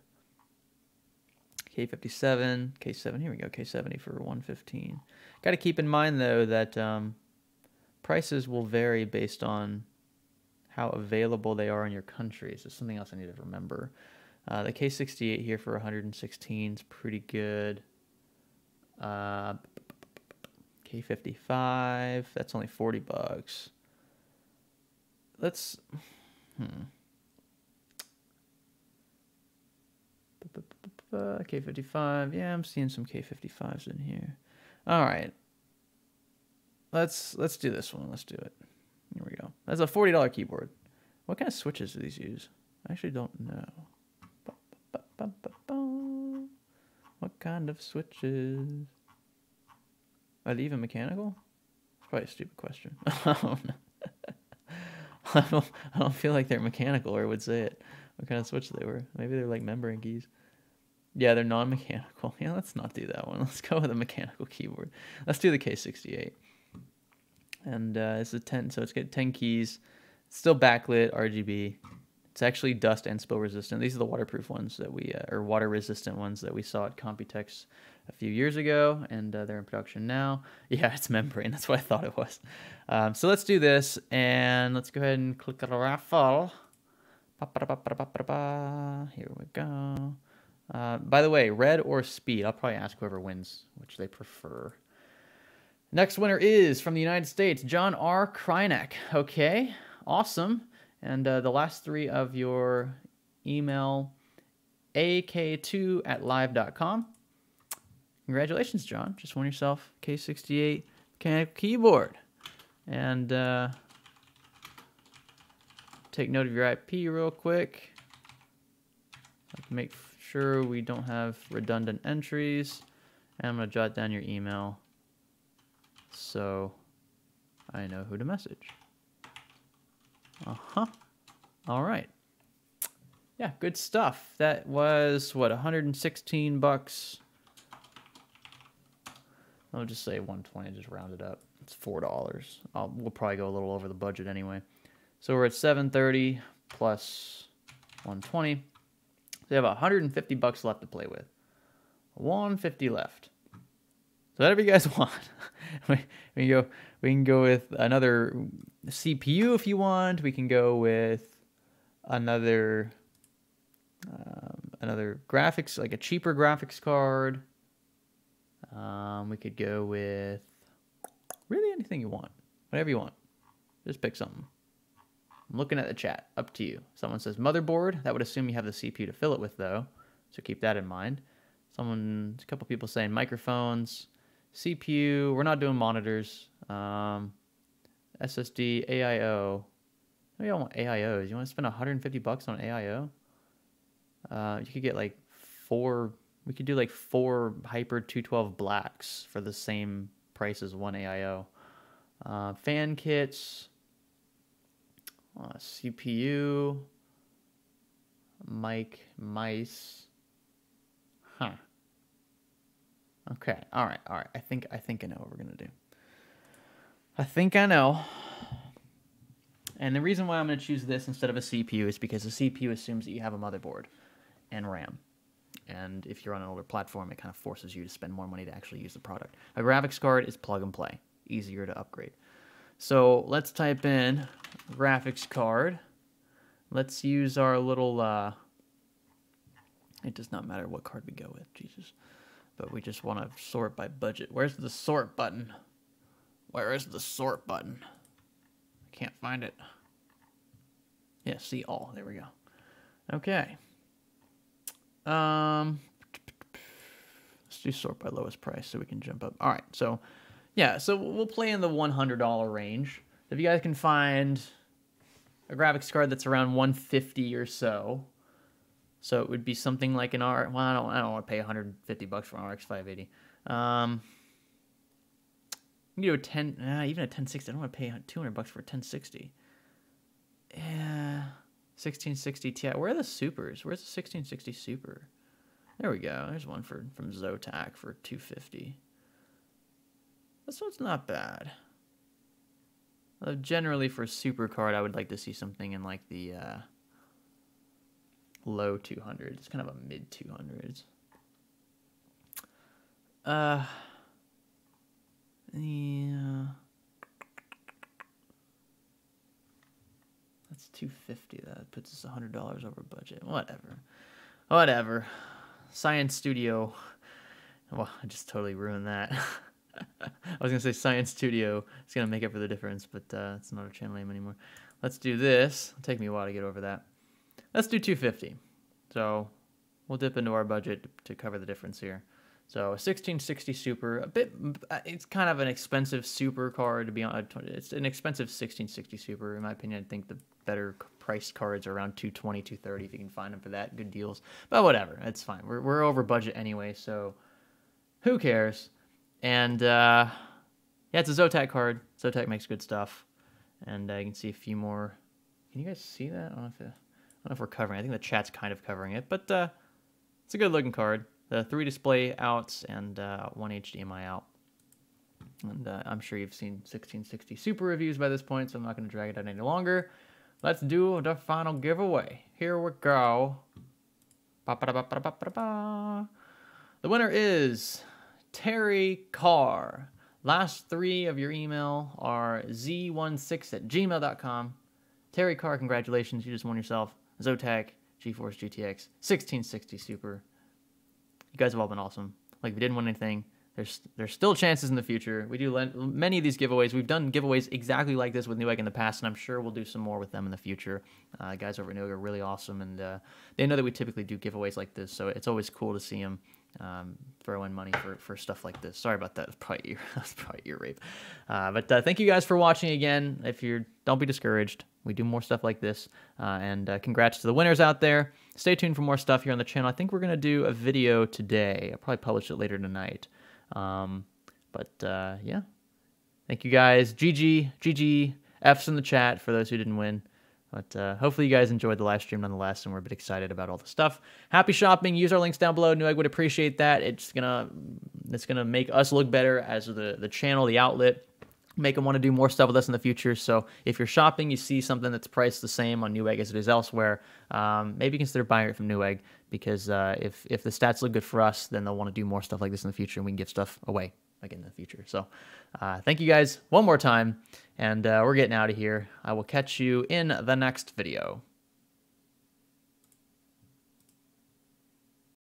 K57, K7. Here we go, K70 for 115. Got to keep in mind though that prices will vary based on how available they are in your country. So something else I need to remember. The K68 here for 116 is pretty good. K55, that's only $40. Let's K55. Yeah, I'm seeing some K55s in here. All right. Let's do this one. Let's do it. Here we go. That's a $40 keyboard. What kind of switches do these use? I actually don't know. What kind of switches? Are they even mechanical? It's probably a stupid question. I don't feel like they're mechanical or would say it. What kind of switch they were? Maybe they're like membrane keys. Yeah, they're non-mechanical. Yeah, let's not do that one. Let's go with a mechanical keyboard. Let's do the K68. And it's a 10, so it's got 10 keys. It's still backlit, RGB. It's actually dust and spill resistant. These are the waterproof ones that we, or water resistant ones that we saw at Computex a few years ago, and they're in production now. Yeah, it's membrane. That's what I thought it was. So let's do this, and let's go ahead and click raffle. Here we go. By the way, red or speed? I'll probably ask whoever wins which they prefer. Next winner is from the United States, John R. Krynek. Okay, awesome. And the last three of your email, ak2@live.com. Congratulations, John. Just won yourself K68 mechanical keyboard. And take note of your IP real quick. Make sure we don't have redundant entries. And I'm going to jot down your email so I know who to message. All right. Yeah, good stuff. That was, what, 116 bucks? I'll just say 120, just round it up. It's $4. We'll probably go a little over the budget anyway. So we're at 730 plus 120. So we have 150 bucks left to play with. 150 left. So whatever you guys want. we can go with another CPU if you want. We can go with another graphics, like a cheaper graphics card. We could go with really anything you want. Whatever you want. Just pick something. I'm looking at the chat. Up to you. Someone says motherboard. That would assume you have the CPU to fill it with, though. So keep that in mind. A couple people saying microphones, CPU. We're not doing monitors. SSD, AIO. Maybe I want AIOs. You want to spend 150 bucks on AIO? You could get like 4. We could do like 4 Hyper 212 blacks for the same price as one AIO. Fan kits. CPU, mic, mice. Huh. Okay. All right. I think I know what we're gonna do. I think I know. And the reason why I'm gonna choose this instead of a CPU is because the CPU assumes that you have a motherboard and RAM. And if you're on an older platform, it kind of forces you to spend more money to actually use the product. A graphics card is plug and play, easier to upgrade. So let's type in graphics card. Let's use our little, it does not matter what card we go with, Jesus. But we just want to sort by budget. Where's the sort button? Where is the sort button? I can't find it. Yeah, see all. There we go. Okay. Let's do sort by lowest price so we can jump up. All right, so yeah, so we'll play in the $100 range. If you guys can find a graphics card that's around $150 or so, so it would be something like an R. Well, I don't want to pay 150 bucks for an RX 580. You can do a 10, even a 1060. I don't want to pay 200 bucks for a 1060. Yeah, 1660 Ti. Where are the supers? Where's the 1660 Super? There we go. There's one from Zotac for $250. This one's not bad. Generally, for a super card, I would like to see something in like the low 200s. It's kind of a mid 200s. Yeah. That's $250. That puts us $100 over budget. Whatever. Science Studio. Well, I just totally ruined that. I was going to say Science Studio is going to make up for the difference, but it's not a channel name anymore. Let's do this. It'll take me a while to get over that. Let's do $250. So we'll dip into our budget to cover the difference here. So a 1660 Super, it's kind of an expensive Super card to be on. It's an expensive 1660 Super. In my opinion, I think the better priced cards are around $220, $230 if you can find them for that. Good deals. But whatever, it's fine. We're over budget anyway, so who cares? And yeah, it's a Zotac card. Zotac makes good stuff. And you can see a few more. Can you guys see that? I don't know if we're covering it. I think the chat's kind of covering it, but it's a good looking card. The 3 display outs and 1 HDMI out. And I'm sure you've seen 1660 Super reviews by this point, so I'm not going to drag it out any longer. let's do the final giveaway. Here we go. Ba-ba-da-ba-ba-ba-ba-ba. The winner is Terry Carr. Last 3 of your email are z16@gmail.com. Terry Carr, congratulations. You just won yourself Zotac GeForce GTX 1660 Super. You guys have all been awesome. Like, if you didn't win anything, there's still chances in the future. We do many of these giveaways. We've done giveaways exactly like this with Newegg in the past, and I'm sure we'll do some more with them in the future. Guys over at Newegg are really awesome, and they know that we typically do giveaways like this, so it's always cool to see them throw in money for stuff like this. Sorry about that. That's probably ear rape. But thank you guys for watching again. Don't be discouraged. We do more stuff like this, and congrats to the winners out there. Stay tuned for more stuff here on the channel. I think we're gonna do a video today. I'll probably publish it later tonight. Yeah, thank you guys. GG, F's in the chat for those who didn't win. But hopefully you guys enjoyed the live stream nonetheless, and we're a bit excited about all the stuff. Happy shopping. Use our links down below. Newegg would appreciate that. It's gonna make us look better as the channel, the outlet. Make them want to do more stuff with us in the future. So if you're shopping, you see something that's priced the same on Newegg as it is elsewhere, maybe consider buying it from Newegg, because if the stats look good for us, then they'll want to do more stuff like this in the future, and we can give stuff away again in the future. So thank you guys one more time, and we're getting out of here. I will catch you in the next video.